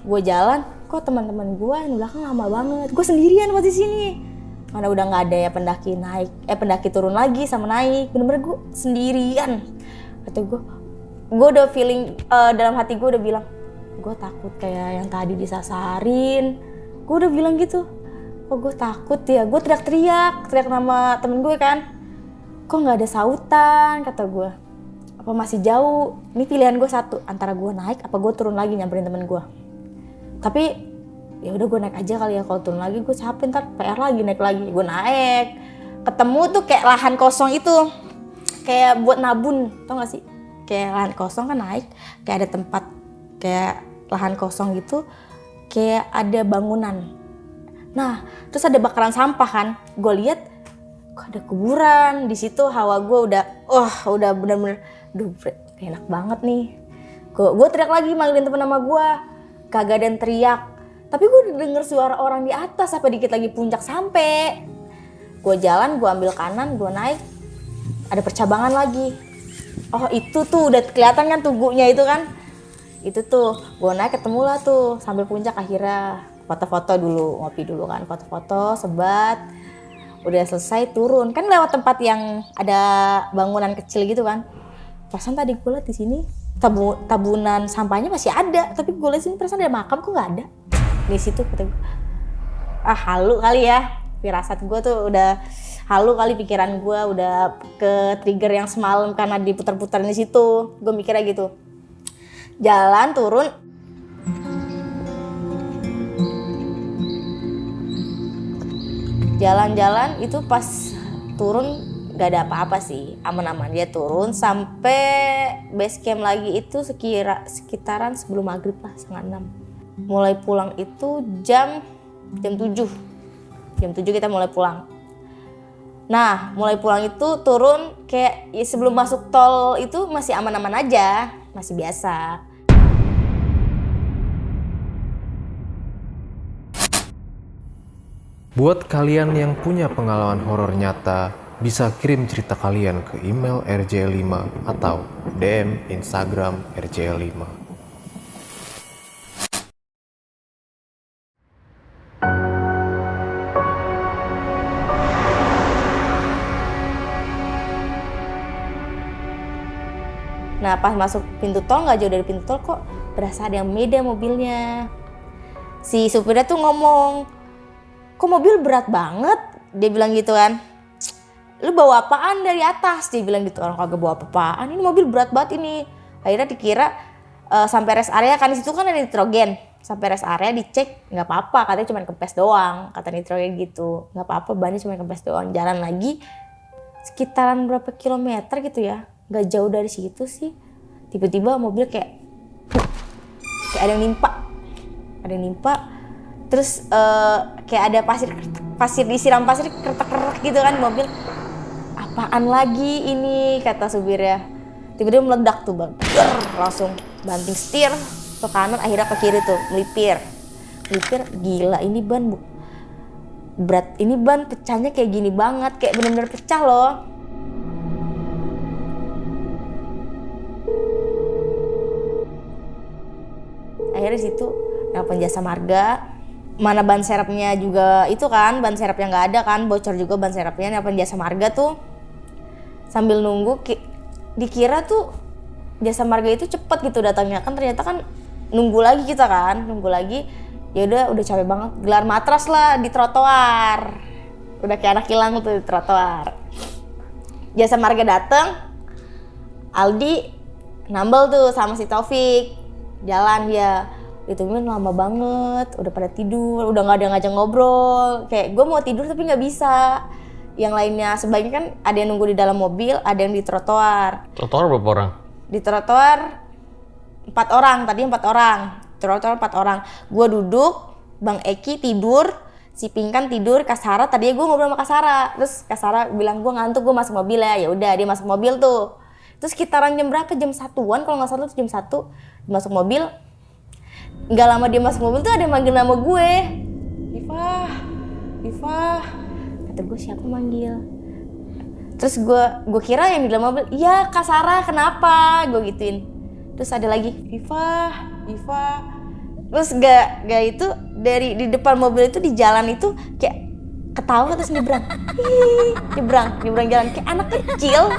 Gue jalan, kok teman-teman gue yang di belakang lama banget. Gue sendirian pas di sini. Mana udah nggak ada ya pendaki turun lagi sama naik. Bener-bener gue sendirian. Kata gue udah feeling dalam hati gue udah bilang, gue takut kayak yang tadi disasarin. Gue udah bilang gitu, kok gue takut ya. Gue teriak nama temen gue kan. Kok nggak ada sautan, kata gue. Apa masih jauh? Ini pilihan gue satu, antara gue naik apa gue turun lagi nyamperin temen gue. Tapi ya udah gue naik aja kali ya, kalau turun lagi gue capek, ntar PR lagi, naik lagi. Gue naik, ketemu tuh kayak lahan kosong itu, kayak buat nabun, tau gak sih? Kayak lahan kosong kan naik, kayak ada tempat kayak lahan kosong gitu, kayak ada bangunan. Nah, terus ada bakaran sampah kan. Gue lihat kok ada kuburan di situ. Hawa gue udah bener-bener, enak banget nih. Gue teriak lagi manggilin temen nama gue, kagak ada yang teriak. Tapi gue denger suara orang di atas sampai dikit lagi puncak sampai. Gue jalan, gue ambil kanan, gue naik, ada percabangan lagi. Oh itu tuh udah kelihatan kan tugunya itu kan. Itu tuh, gue naik ketemu lah tuh sampai puncak akhirnya. Foto-foto dulu, ngopi dulu kan, foto-foto, sebat. Udah selesai turun, kan lewat tempat yang ada bangunan kecil gitu kan. Perasaan tadi gue liat di sini tabunan sampahnya masih ada, tapi gue liat sini perasaan ada makam kok nggak ada. Di situ kata gue, halu kali ya, firasat gue tuh udah halu kali, pikiran gue udah ke trigger yang semalam karena diputar-putar di situ. Gue mikirnya gitu. Jalan turun. Jalan-jalan itu pas turun gak ada apa-apa sih, aman-aman. Dia turun sampai base camp lagi itu sekitaran sebelum maghrib lah, 5:30. Mulai pulang itu jam 7. Jam 7 kita mulai pulang. Nah, mulai pulang itu turun kayak ya sebelum masuk tol itu masih aman-aman aja, masih biasa. Buat kalian yang punya pengalaman horor nyata, bisa kirim cerita kalian ke email RJ5 atau DM Instagram RJ5. Nah pas masuk pintu tol, gak jauh dari pintu tol kok berasa ada yang beda mobilnya. Si supirnya tuh ngomong, kok mobil berat banget? Dia bilang gitu kan. Lu bawa apaan dari atas? Dia bilang gitu. Orang kagak bawa apa-apaan, ini mobil berat banget ini. Akhirnya dikira sampai rest area kan, di situ kan ada nitrogen. Sampai rest area dicek, nggak apa-apa, katanya cuma kempes doang, kata nitrogen gitu. Nggak apa-apa, bannya cuma kempes doang. Jalan lagi sekitaran berapa kilometer gitu ya, nggak jauh dari situ sih. Tiba-tiba mobil kayak ada yang nimpa. Terus kayak ada pasir disiram pasir kertek-kertek gitu kan mobil. Apaan lagi ini, kata supirnya. Tiba-tiba meledak tuh bang, langsung banting setir ke kanan, akhirnya ke kiri tuh melipir. Gila ini ban berat, ini ban pecahnya kayak gini banget, kayak bener-bener pecah loh. Akhirnya di situ nelpon jasa marga. Mana ban serepnya juga itu kan, ban serepnya nggak ada kan, bocor juga ban serepnya. Nelpon jasa marga tuh sambil nunggu, dikira tuh jasa marga itu cepet gitu datangnya, kan ternyata kan nunggu lagi kita kan, ya udah capek banget, gelar matras lah di trotoar, udah kayak anak hilang tuh di trotoar. Jasa marga dateng, Aldi nambel tuh sama si Taufik, jalan dia. Ditungguin lama banget, udah pada tidur, udah nggak ada yang ngajak ngobrol. Kayak gue mau tidur tapi nggak bisa. Yang lainnya sebagian kan ada yang nunggu di dalam mobil, ada yang di trotoar. Trotoar berapa orang? Di trotoar 4 orang, tadi 4 orang. Trotoar 4 orang. Gue duduk, Bang Eki tidur, si Pinkan tidur, Kasara tadinya gue ngobrol sama Kasara. Terus Kasara bilang gue ngantuk, gue masuk mobil ya. Ya udah dia masuk mobil tuh. Terus sekitaran jam berapa? Jam 1-an kalau nggak salah tuh jam 1 masuk mobil. Nggak lama dia masuk mobil tuh ada yang manggil nama gue, Ifah. Kata gue siapa manggil? Terus gue kira yang di dalam mobil, iya Kak Sarah kenapa? Gue gituin. Terus ada lagi, Ifah. Terus gak itu dari di depan mobil itu di jalan itu kayak ketawa terus nyebrang jalan kayak anak kecil.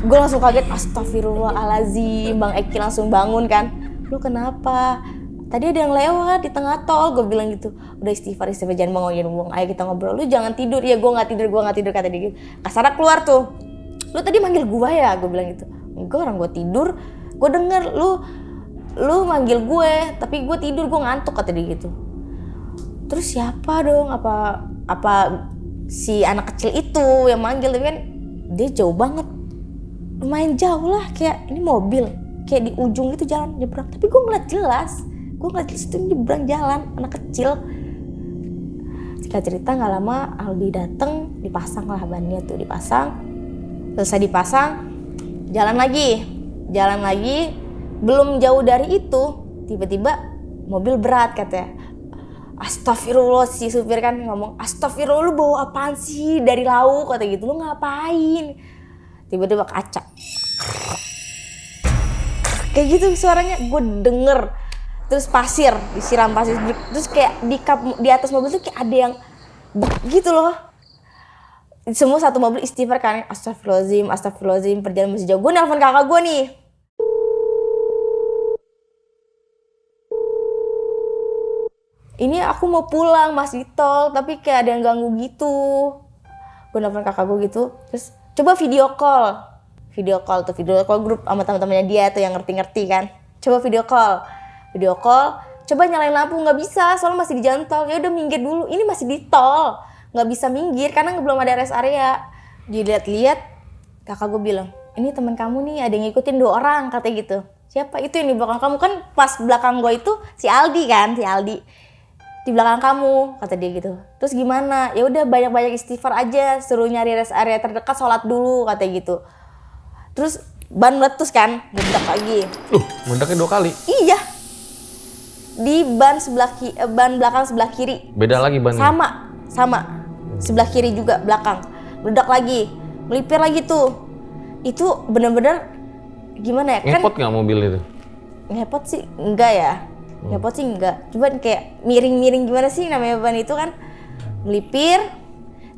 Gue langsung kaget, astagfirullahaladzim. Bang Eki langsung bangun kan, lu kenapa? Tadi ada yang lewat di tengah tol, gue bilang gitu. Udah istighfar jangan bangunin gue, ayo kita ngobrol. Lu jangan tidur, ya gue gak tidur kata dia gitu. Kasara keluar tuh, lu tadi manggil gue ya? Gue bilang gitu. Enggak, orang gue tidur, gue denger lu manggil gue, tapi gue tidur, gue ngantuk kata dia gitu. Terus siapa dong? Apa si anak kecil itu yang manggil? Tapi kan dia jauh banget, lumayan jauh lah, kayak ini mobil kayak di ujung gitu jalan nyebrang. Tapi gue ngeliat jelas itu nyebrang jalan, anak kecil. Singkat cerita nggak lama Aldi dateng, dipasang lah bannya tuh, dipasang. Selesai dipasang, jalan lagi. belum jauh dari itu tiba-tiba mobil berat katanya. Astagfirullah, si supir kan ngomong, astagfirullah lu bawa apaan sih dari lauk kata gitu, lu ngapain? Tiba-tiba kaca kayak gitu suaranya, gue denger. Terus pasir, disiram pasir, terus kayak di atas mobil tuh kayak ada yang gitu loh. Semua satu mobil istighfar kan, astagfirullahaladzim, perjalanan masih jauh. Gue nelpon kakak gue nih. Ini aku mau pulang, masih di tol, tapi kayak ada yang ganggu gitu. Gue nelfon kakak gue gitu, terus coba video call grup sama teman-temannya dia tuh yang ngerti-ngerti kan. Coba video call, coba nyalain lampu, nggak bisa, soalnya masih di jalan tol. Ya udah minggir dulu, ini masih di tol, nggak bisa minggir karena belum ada rest area. Dilihat-lihat, kakak gue bilang, ini teman kamu nih, ada yang ngikutin 2 orang katanya gitu. Siapa itu yang di belakang kamu? Kan pas belakang gue itu si Aldi di belakang kamu kata dia gitu. Terus gimana? Ya udah banyak-banyak istighfar aja, suruh nyari rest area terdekat, sholat dulu kata gitu. Terus ban meletus kan, meledak lagi. Meledaknya 2 kali. Iya. Di ban belakang sebelah kiri. Beda lagi bannya. Sama. Sebelah kiri juga belakang. Meledak lagi. Melipir lagi tuh. Itu bener-bener gimana ya? Ngepot nggak mobil itu? Ngepot sih enggak ya. Ngepot sih enggak. Cuman kayak miring-miring gimana sih namanya ban itu kan. Melipir.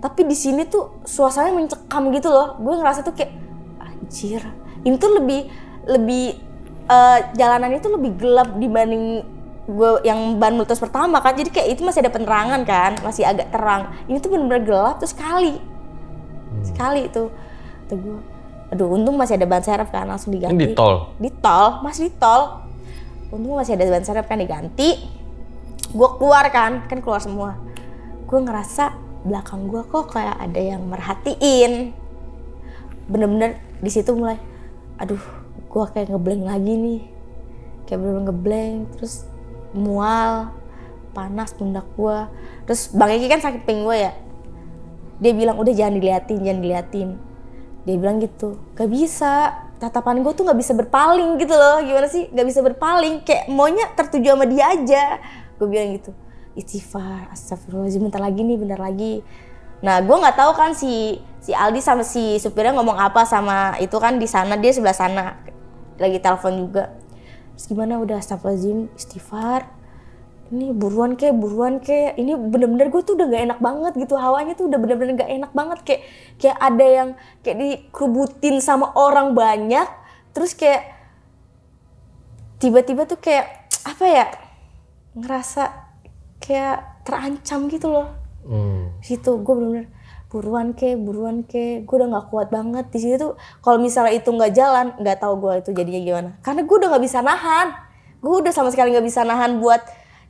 Tapi di sini tuh suasananya mencekam gitu loh. Gue ngerasa tuh kayak anjir. Ini tuh lebih jalanannya tuh lebih gelap dibanding gue yang ban meletus pertama kan. Jadi kayak itu masih ada penerangan kan, masih agak terang. Ini tuh bener-bener gelap tuh sekali itu. Kata gue, aduh untung masih ada ban serep kan, langsung diganti. Ini di tol? Masih di tol. Untung masih ada ban serep kan, diganti. Gue keluar semua. Gue ngerasa belakang gue kok kayak ada yang merhatiin. Bener-bener di situ mulai, aduh gue kayak ngeblank lagi nih. Kayak bener-bener ngeblank, terus mual, panas pundak gue. Terus Bang Eki kan sakit pinggang gue ya. Dia bilang udah jangan diliatin. Dia bilang gitu, gak bisa. Tatapan gue tuh gak bisa berpaling gitu loh. Gimana sih? Gak bisa berpaling. Kayak maunya tertuju sama dia aja. Gue bilang gitu. Istighfar, astagfirullahaladzim, bentar lagi. Nah gue gak tahu kan si Aldi sama si supirnya ngomong apa sama itu kan di sana, dia sebelah sana. Lagi telepon juga. Terus gimana udah astagfirullahaladzim, istighfar. Ini buruan ke. Ini bener-bener gue tuh udah gak enak banget gitu. Hawanya tuh udah bener-bener gak enak banget. Kayak ada yang kayak dikerubutin sama orang banyak. Terus kayak tiba-tiba tuh kayak apa ya, ngerasa kayak terancam gitu loh. Situ gue bener-bener buruan ke. Gue udah gak kuat banget di sini tuh. Kalau misalnya itu nggak jalan, nggak tahu gue itu jadinya gimana. Karena gue udah nggak bisa nahan. Gue udah sama sekali nggak bisa nahan buat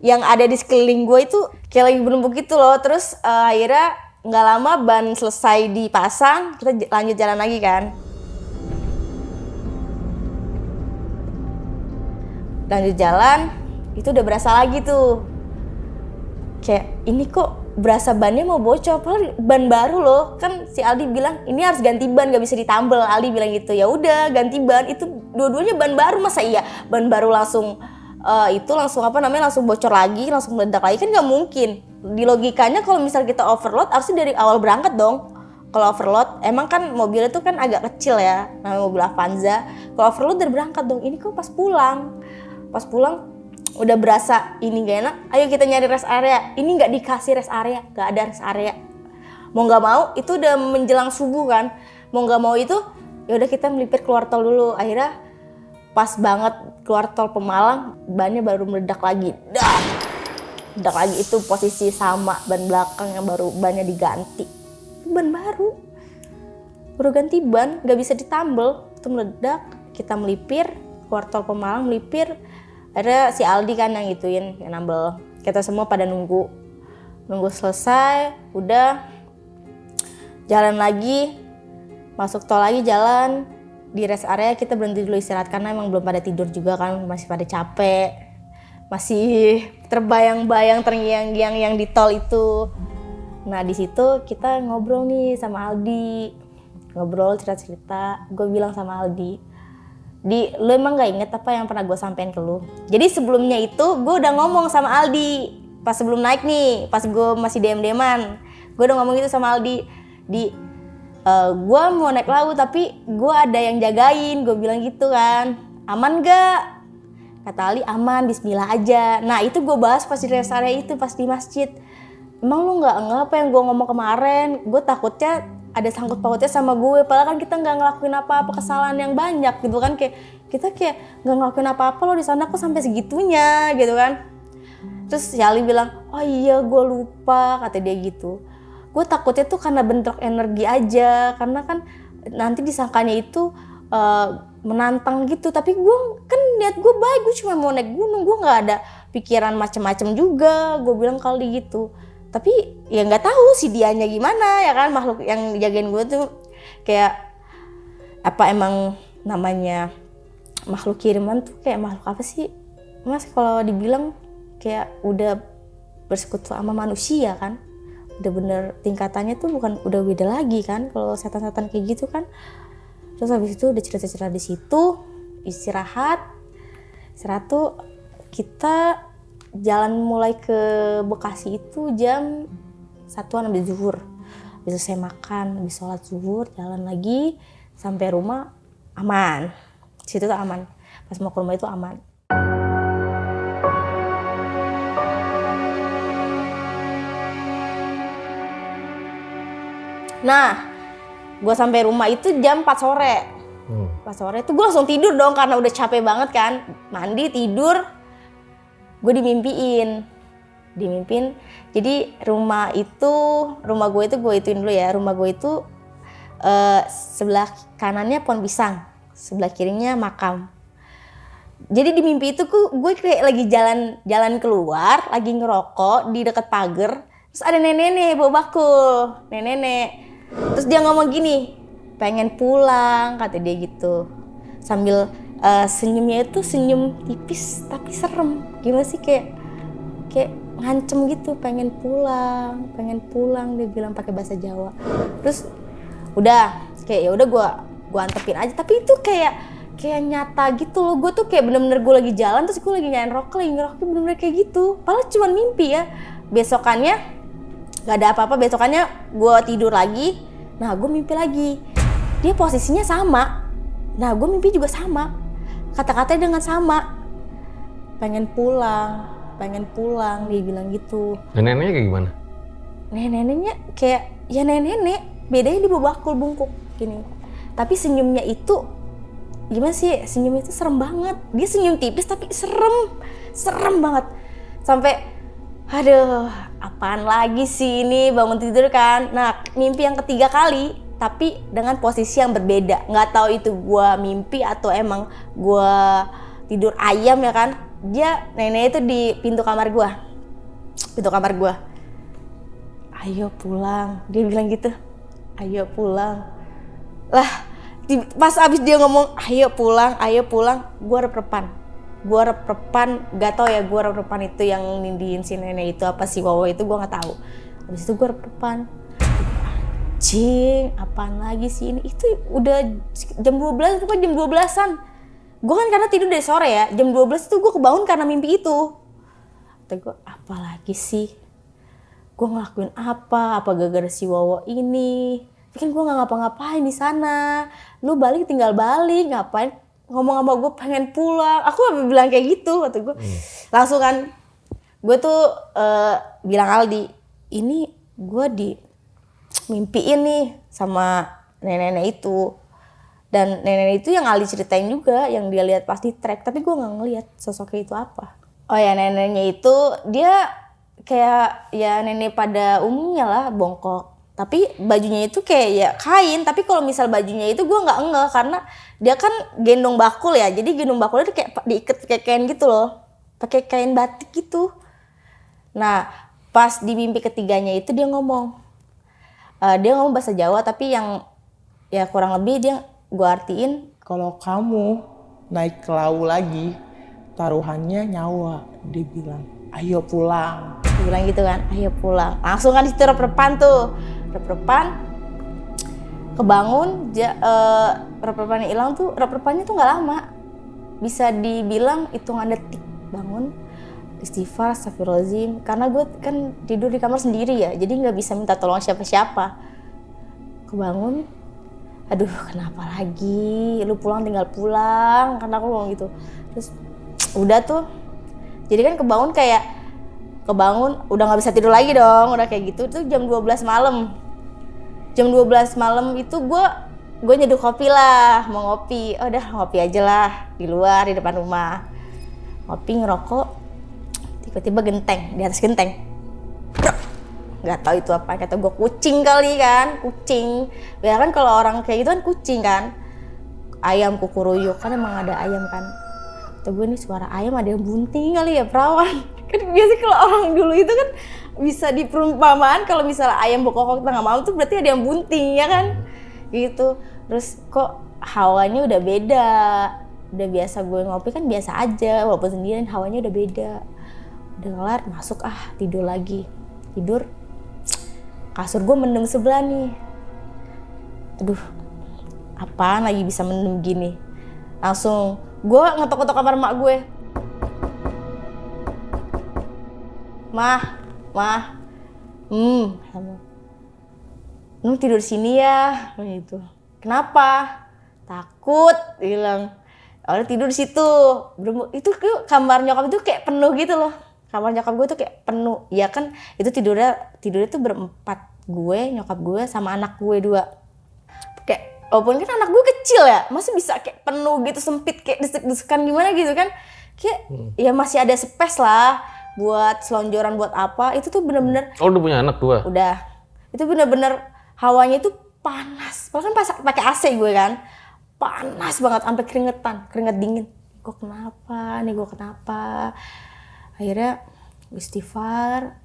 yang ada di sekeliling gue itu kayak lagi bernumpuk gitu loh. Terus akhirnya nggak lama ban selesai dipasang, kita lanjut jalan lagi kan. Lanjut jalan, itu udah berasa lagi tuh. Kayak ini kok berasa bannya mau bocor, padahal ban baru loh. Kan si Aldi bilang ini harus ganti ban, gak bisa ditambal. Aldi bilang gitu. Ya udah ganti ban, itu dua-duanya ban baru, masa iya ban baru langsung langsung bocor lagi, langsung meledak lagi, kan nggak mungkin. Di logikanya kalau misal kita overload harusnya dari awal berangkat dong. Kalau overload, emang kan mobilnya tuh kan agak kecil ya, namanya mobil Avanza. Kalau overload dari berangkat dong. Ini kok pas pulang udah berasa ini gak enak. Ayo kita nyari rest area. Ini nggak dikasih rest area, nggak ada rest area. Mau nggak mau itu udah menjelang subuh kan. Mau nggak mau itu ya udah kita melipir keluar tol dulu. Akhirnya pas banget keluar tol Pemalang, bannya baru meledak lagi. Meledak lagi, itu posisi sama ban belakang yang baru bannya diganti. Ban baru ganti ban, nggak bisa ditambal. Itu meledak, kita melipir keluar tol Pemalang, melipir. Ada si Aldi kan yang ituin, yang nambel. Kita semua pada nunggu selesai, udah jalan lagi, masuk tol lagi jalan. Di rest area kita berhenti dulu istirahat karena emang belum pada tidur juga kan, masih pada capek, masih terbayang-bayang terngiang-ngiang yang di tol itu. Nah di situ kita ngobrol nih sama Aldi, ngobrol cerita-cerita. Gue bilang sama Aldi, Lu emang gak inget apa yang pernah gue sampein ke lu? Jadi sebelumnya itu gue udah ngomong sama Aldi pas sebelum naik nih, pas gue masih DM-an, gue udah ngomong gitu sama Aldi, gue mau naik laut tapi gue ada yang jagain, gue bilang gitu kan, aman gak? Kata Aldi aman, bismillah aja. Nah itu gue bahas pas di rest area itu, pas di masjid. Emang lu gak apa yang gue ngomong kemarin? Gue takutnya ada sangkut pautnya sama gue, padahal kan kita nggak ngelakuin apa-apa kesalahan yang banyak gitu kan, kayak kita kayak nggak ngelakuin apa-apa lo di sana kok sampai segitunya gitu kan. Terus si Ali bilang, oh iya gue lupa, kata dia gitu. Gue takutnya tuh karena bentrok energi aja, karena kan nanti disangkanya itu menantang gitu, tapi gue kan niat gue baik, gue cuma mau naik gunung, gue nggak ada pikiran macem-macem juga, gue bilang kali gitu. Tapi ya nggak tahu si dianya gimana ya kan, makhluk yang jagain gue tuh kayak apa, emang namanya makhluk kiriman tuh kayak makhluk apa sih mas, kalau dibilang kayak udah bersekutu sama manusia kan, udah bener tingkatannya tuh bukan, udah beda lagi kan kalau setan-setan kayak gitu kan. Terus habis itu udah cerita-cerita di situ, istirahat tuh kita jalan mulai ke Bekasi itu jam 1-an habis zuhur. Habis saya makan, habis sholat zuhur, jalan lagi sampai rumah aman. Situ tuh aman. Pas mau ke rumah itu aman. Nah, gue sampai rumah itu jam 4 sore. 4 sore itu gue langsung tidur dong karena udah capek banget kan. Mandi, tidur. Gue dimimpiin. Jadi rumah gue itu gue ituin dulu ya, rumah gue itu sebelah kanannya pohon pisang, sebelah kirinya makam. Jadi di mimpi itu gue kayak lagi jalan keluar, lagi ngerokok di dekat pagar, terus ada nenek-nenek bawa bakul, nenek-nenek. Terus dia ngomong gini, pengen pulang, kata dia gitu, sambil senyumnya itu senyum tipis tapi serem. Gimana sih, kayak ngancem gitu, pengen pulang dia bilang pakai bahasa Jawa. Terus udah kayak ya udah gue antepin aja, tapi itu kayak nyata gitu loh. Gue tuh kayak bener-bener gue lagi jalan, terus gue lagi ngerokok bener-bener kayak gitu, padahal cuma mimpi ya. Besokannya gak ada apa-apa, besokannya gue tidur lagi. Nah gue mimpi lagi, dia posisinya sama. Nah gue mimpi juga sama, kata-katanya dengan sama, pengen pulang, dia bilang gitu. Neneknya kayak gimana? Neneknya kayak ya nenek, bedanya dia bawa bakul bungkuk gini. Tapi senyumnya itu gimana sih, senyumnya itu serem banget. Dia senyum tipis tapi serem banget. Sampai aduh, apaan lagi sih ini, bangun tidur kan. Nah mimpi yang ketiga kali tapi dengan posisi yang berbeda. Nggak tahu itu gue mimpi atau emang gue tidur ayam ya kan. Dia nenek itu di pintu kamar gue. Ayo pulang, dia bilang gitu. Ayo pulang. Lah pas abis dia ngomong ayo pulang, gue rep-repan. Gak tau ya gue rep-repan itu yang nindiin si nenek itu apa si Wawa itu, gue nggak tahu. Abis itu gue rep-repan. Anjing, apaan lagi sih ini? Itu udah jam 12, pokoknya jam 12-an. Gue kan karena tidur dari sore ya, jam 12 itu gue kebangun karena mimpi itu. Kata gue, apa lagi sih? Gue ngelakuin apa gara-gara si Wawa ini? Tapi kan gue gak ngapa-ngapain di sana. Lu balik tinggal balik, ngapain ngomong sama gue pengen pulang? Aku bilang kayak gitu, kata gue. Langsung kan, gue tuh bilang Aldi, ini gue mimpiin nih sama nenek-nenek itu. Dan nenek itu yang Ali ceritain juga, yang dia lihat pas di trek, tapi gue nggak ngelihat sosoknya itu apa. Oh ya, neneknya itu dia kayak ya nenek pada umumnya lah, bongkok. Tapi bajunya itu kayak ya kain, tapi kalau misal bajunya itu gue nggak ngeh karena dia kan gendong bakul ya, jadi gendong bakulnya itu kayak diikat kayak kain gitu loh, pakai kain batik gitu. Nah pas di mimpi ketiganya itu dia ngomong bahasa Jawa, tapi yang ya kurang lebih dia gue artiin, Kalau kamu naik ke laut lagi, taruhannya nyawa. Dia bilang, ayo pulang. dia bilang gitu kan, ayo pulang. Langsung kan disitu rep-repan tuh, kebangun, rep-repannya hilang tuh, rep-repannya tuh nggak lama. bisa dibilang hitungan detik bangun, istighfar, astagfirullahaladzim. Karena gue kan tidur di kamar sendiri ya, jadi nggak bisa minta tolong siapa-siapa. Kebangun, aduh kenapa lagi, lu pulang tinggal pulang, karena aku ngomong gitu. Terus udah tuh, jadi kan kebangun udah nggak bisa tidur lagi dong, udah kayak gitu. Itu jam 12 malam. Jam 12 malam itu gue nyeduh kopi lah, mau ngopi. Oh udah ngopi aja lah di luar, di depan rumah. Ngopi, ngerokok, tiba-tiba genteng, di atas genteng. Nggak tahu itu apa, kata gue kucing kali kan, kucing. Ya kan kalau orang kayak gitu kan kucing kan. Ayam kukuruyuk, kan emang ada ayam kan. Kata gue ini suara ayam, ada yang bunting kali ya perawan. Kan biasanya kalau orang dulu itu kan bisa diperumpamaan kalau misalnya ayam berkokok tengah malam tuh berarti ada yang bunting ya kan. Gitu. Terus kok hawanya udah beda. Udah biasa gue ngopi kan biasa aja, walaupun sendirian hawanya udah beda. Udah kelar, masuk tidur lagi. Tidur, kasur gue mendung sebelah nih. Aduh, apaan lagi bisa mendung gini. Langsung gue ngetok-ngetok kamar emak gue. Mah, lu tidur sini ya, gitu. Kenapa? Takut, bilang. Orang tidur di situ. Itu kamar nyokap itu kayak penuh gitu loh. Kamar nyokap gue tuh kayak penuh. Ya kan, itu tidurnya tuh berempat. Gue, nyokap gue, sama anak gue 2. Kayak, walaupun kan anak gue kecil ya, masih bisa kayak penuh gitu, sempit, kayak desek-desekan gimana gitu kan. Kayak, ya masih ada space lah. Buat selonjoran, buat apa. Itu tuh bener-bener. Oh udah punya anak 2? Udah. Itu bener-bener hawanya itu panas. Padahal kan pas pakai AC gue kan. Panas banget sampai keringet dingin. Gue kenapa? Akhirnya istighfar,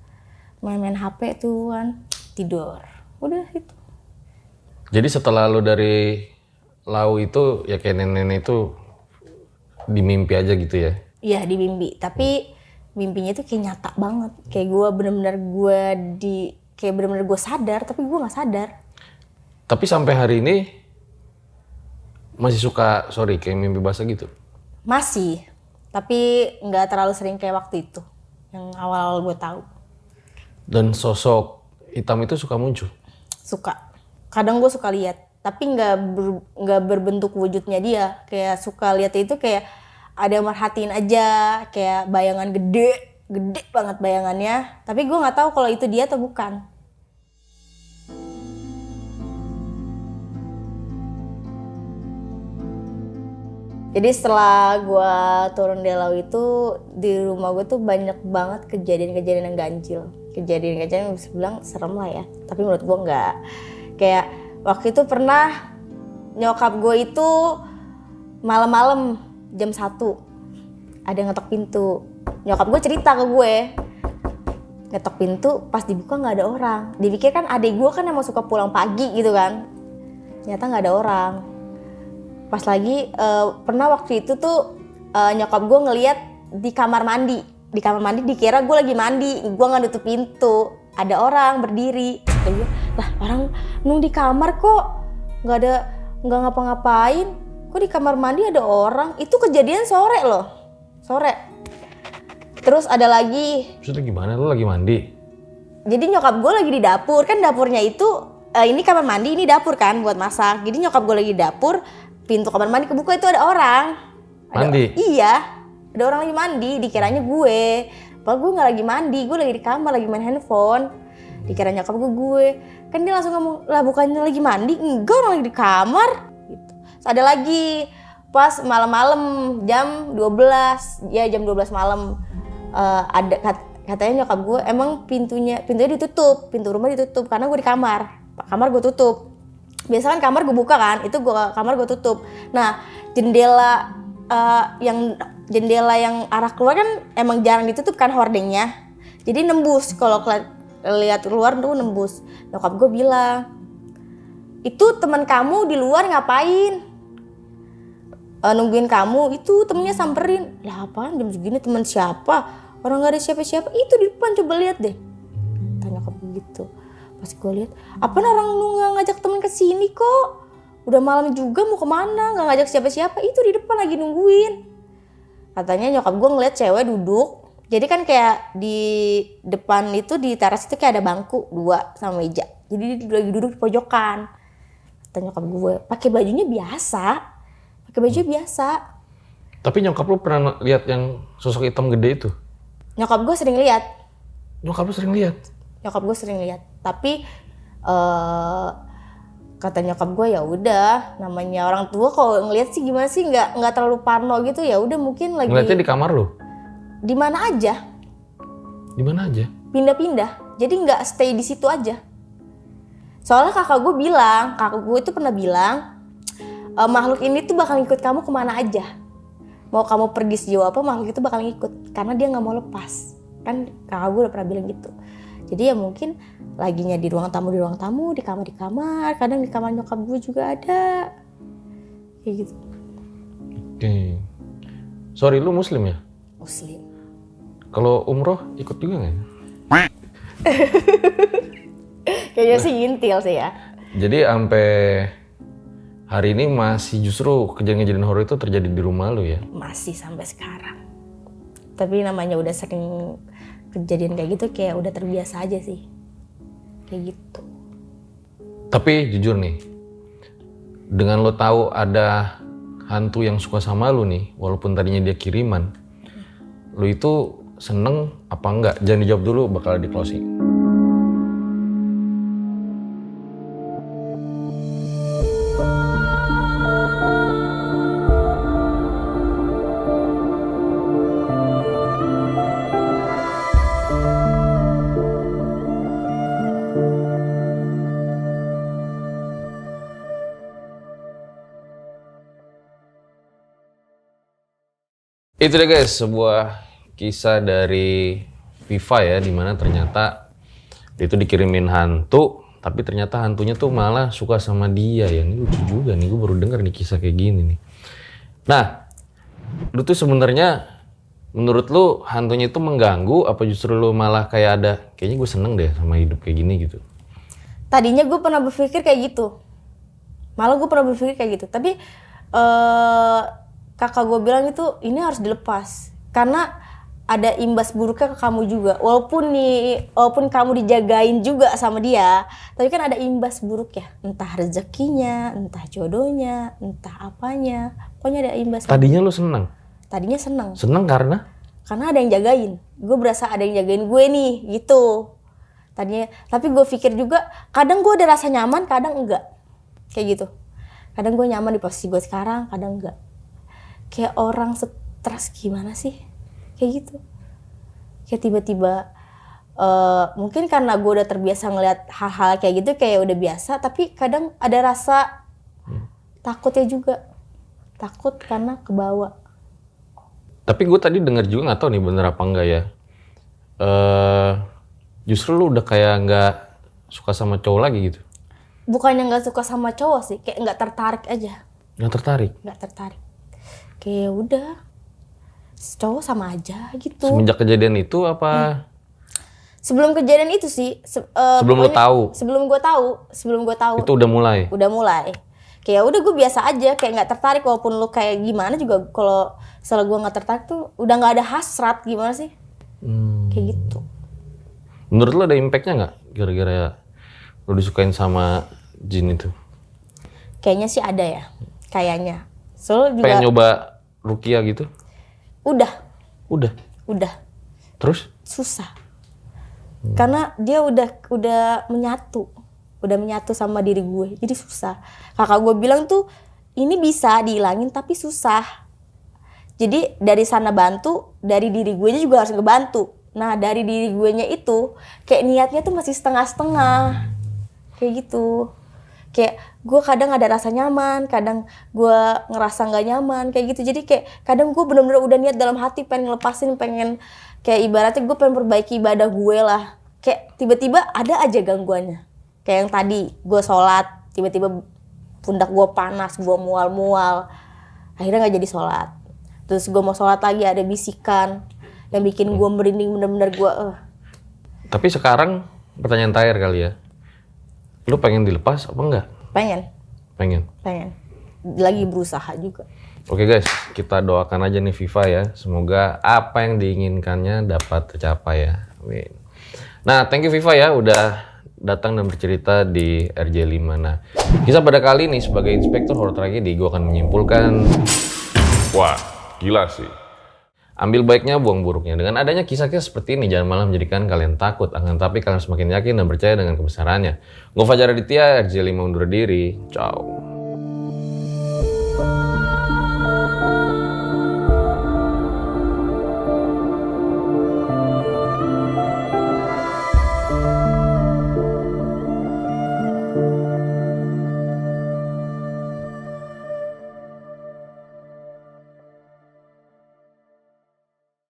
main-main HP tuh kan, tidur. Udah itu. Jadi setelah lu dari Lau itu ya kayak nenek-nenek itu di mimpi aja gitu ya? Iya di mimpi, tapi mimpinya tuh kayak nyata banget. Kayak gue bener-bener gue sadar, tapi gue nggak sadar. Tapi sampai hari ini masih suka kayak mimpi basah gitu? Masih, tapi nggak terlalu sering kayak waktu itu, yang awal-awal gue tahu. Dan sosok hitam itu suka muncul? Suka, kadang gue suka lihat, tapi nggak berbentuk wujudnya dia. Kayak suka lihat itu kayak ada yang merhatiin aja, kayak bayangan gede banget bayangannya. Tapi gue nggak tahu kalau itu dia atau bukan. Jadi setelah gue turun di Lau itu, di rumah gue tuh banyak banget kejadian-kejadian yang ganjil. Kejadian-kejadian yang bisa bilang serem lah ya. Tapi menurut gue enggak. Kayak waktu itu pernah nyokap gue itu malam-malam jam 1 ada yang ngetok pintu. Nyokap gue cerita ke gue. Ngetok pintu, pas dibuka nggak ada orang. Dipikir kan adik gue kan emang suka pulang pagi gitu kan. Ternyata nggak ada orang. Pas lagi pernah waktu itu tuh nyokap gue ngeliat di kamar mandi. Di kamar mandi dikira gue lagi mandi. Gue nggak nutup pintu. Ada orang berdiri. Kata gue, lah orang nung di kamar kok nggak ngapa-ngapain. Kok di kamar mandi ada orang? Itu kejadian sore loh. Sore. Terus ada lagi. Maksudnya gimana? Lu lagi mandi? Jadi nyokap gue lagi di dapur. Kan dapurnya itu, ini kamar mandi, ini dapur kan buat masak. Jadi nyokap gue lagi di dapur, pintu kamar mandi kebuka itu ada orang. Mandi? Iya. Ada orang lagi mandi, dikiranya gue. Padahal gue gak lagi mandi, gue lagi di kamar, lagi main handphone. Dikira nyokap gue. Kan dia langsung ngomong, lah bukannya lagi mandi? Enggak, orang lagi di kamar. Gitu. Terus ada lagi, pas malam-malam jam 12, ya jam 12 malam. Katanya nyokap gue emang pintunya ditutup, pintu rumah ditutup karena gue di kamar gue tutup. Biasa kan kamar gue buka kan, itu kamar gue tutup. Nah jendela yang arah keluar kan emang jarang ditutup kan hordingnya, jadi nembus. Kalau lihat keluar tuh nembus. Nyokap gue bilang, itu teman kamu di luar ngapain? Nungguin kamu, itu temennya samperin. Lah apaan jam segini, teman siapa? Orang gak ada siapa-siapa, itu di depan, coba lihat deh. Tanya nyokap gitu. Pas gue lihat, apaan orang lu gak ngajak temen kesini kok? Udah malam juga mau kemana, gak ngajak siapa-siapa, itu di depan lagi nungguin. Katanya nyokap gue ngeliat cewek duduk. Jadi kan kayak di depan itu di teras itu kayak ada bangku 2 sama meja. Jadi dia lagi duduk di pojokan. Kata nyokap gue, pakai bajunya biasa. Pakai baju biasa. Tapi nyokap lu pernah lihat yang sosok hitam gede itu? Nyokap gue sering lihat. Nyokap lu sering lihat? Nyokap gue sering lihat. Tapi kata nyokap gue ya udah, namanya orang tua kalau ngelihat sih gimana sih nggak terlalu parno gitu, ya udah mungkin lagi. Ngeliatnya di kamar lu? Di mana aja? Di mana aja? Pindah-pindah. Jadi nggak stay di situ aja. Soalnya kakak gue itu pernah bilang, makhluk ini tuh bakal ngikut kamu kemana aja. Mau kamu pergi sejauh apa, makhluk itu bakal ngikut. Karena dia nggak mau lepas. Kan kakak gue udah pernah bilang gitu. Jadi ya mungkin laginya di ruang tamu, di kamar, kadang di kamar nyokap gue juga ada. Kayak gitu. Oke. Sorry, lu muslim ya? Muslim. Kalau umroh ikut juga nggak? Kayaknya sih intil sih ya. Jadi sampai hari ini masih justru kejadian-kejadian horor itu terjadi di rumah lu ya? Masih sampai sekarang. Tapi namanya udah sering kejadian kayak gitu, kayak udah terbiasa aja sih. Kayak gitu. Tapi jujur nih, dengan lo tahu ada hantu yang suka sama lu nih, walaupun tadinya dia kiriman, lu itu seneng apa enggak? Jangan dijawab dulu, bakal di closing. Itu deh guys, sebuah kisah dari Viva ya, dimana ternyata dia itu dikirimin hantu, tapi ternyata hantunya tuh malah suka sama dia ya. Ini lucu juga nih, gue baru denger nih kisah kayak gini nih. Nah, lu tuh sebenarnya menurut lu hantunya itu mengganggu apa justru lu malah kayak ada, kayaknya gue seneng deh sama hidup kayak gini gitu? Tadinya gue pernah berpikir kayak gitu. Malah gue pernah berpikir kayak gitu. Tapi kakak gue bilang itu ini harus dilepas. Karena ada imbas buruknya ke kamu juga. Walaupun kamu dijagain juga sama dia, tapi kan ada imbas buruk ya. Entah rezekinya, entah jodohnya, entah apanya. Pokoknya ada imbas. Tadinya lu seneng? Tadinya seneng. Seneng karena? Karena ada yang jagain. Gue berasa ada yang jagain gue nih, gitu. Tadinya, tapi gue pikir juga, kadang gue ada rasa nyaman, kadang enggak. Kayak gitu. Kadang gue nyaman di posisi gue sekarang, kadang enggak. Kayak orang stres gimana sih? Kayak gitu. Kayak tiba-tiba, mungkin karena gue udah terbiasa ngeliat hal-hal kayak gitu, kayak udah biasa, tapi kadang ada rasa takutnya juga. Takut karena kebawa. Tapi gue tadi denger juga gak tahu nih bener apa enggak ya. Justru lu udah kayak gak suka sama cowok lagi gitu? Bukannya gak suka sama cowok sih, kayak gak tertarik aja. Gak tertarik? Gak tertarik. Kayak udah, cowok sama aja gitu. Semenjak kejadian itu apa? Sebelum kejadian itu sih. Sebelum lu tahu? Sebelum gue tahu. Itu udah mulai? Udah mulai. Kayak udah gue biasa aja, kayak gak tertarik. Walaupun lu kayak gimana juga, kalau setelah gue gak tertarik tuh udah gak ada hasrat gimana sih. Kayak gitu. Menurut lu ada impactnya gak? Gara-gara lu disukain sama jin itu? Kayaknya sih ada ya. Kayaknya. Soalnya juga pengen nyoba ruqyah gitu? Udah. Terus? Susah. Karena dia udah menyatu sama diri gue, jadi susah. Kakak gue bilang tuh ini bisa dihilangin tapi susah. Jadi dari sana bantu, dari diri gue juga harus ngebantu. Nah dari diri gue nya itu kayak niatnya tuh masih setengah-setengah, kayak gitu. Kayak gue kadang ada rasa nyaman, kadang gue ngerasa nggak nyaman, kayak gitu. Jadi kayak kadang gue bener-bener udah niat dalam hati pengen ngelepasin, pengen kayak ibaratnya gue pengen perbaiki ibadah gue lah. Kayak tiba-tiba ada aja gangguannya. Kayak yang tadi gue sholat, tiba-tiba pundak gue panas, gue mual-mual. Akhirnya nggak jadi sholat. Terus gue mau sholat lagi ada bisikan yang bikin gue merinding, bener-bener gue. Tapi sekarang pertanyaan terakhir kali ya. Lu pengen dilepas apa enggak? Pengen. Pengen. Lagi berusaha juga. Oke guys, kita doakan aja nih Viva ya. Semoga apa yang diinginkannya dapat tercapai ya. Amin. Nah, thank you Viva ya udah datang dan bercerita di RJ5. Nah, kisah pada kali ini sebagai inspektur horor tragedi, gue akan menyimpulkan, Wah, gila sih. ambil baiknya, buang buruknya. Dengan adanya kisah-kisah seperti ini, jangan malah menjadikan kalian takut, akan tapi kalian semakin yakin dan percaya dengan kebesarannya. Gue Fajar Aditya, RJ5 undur diri. Ciao.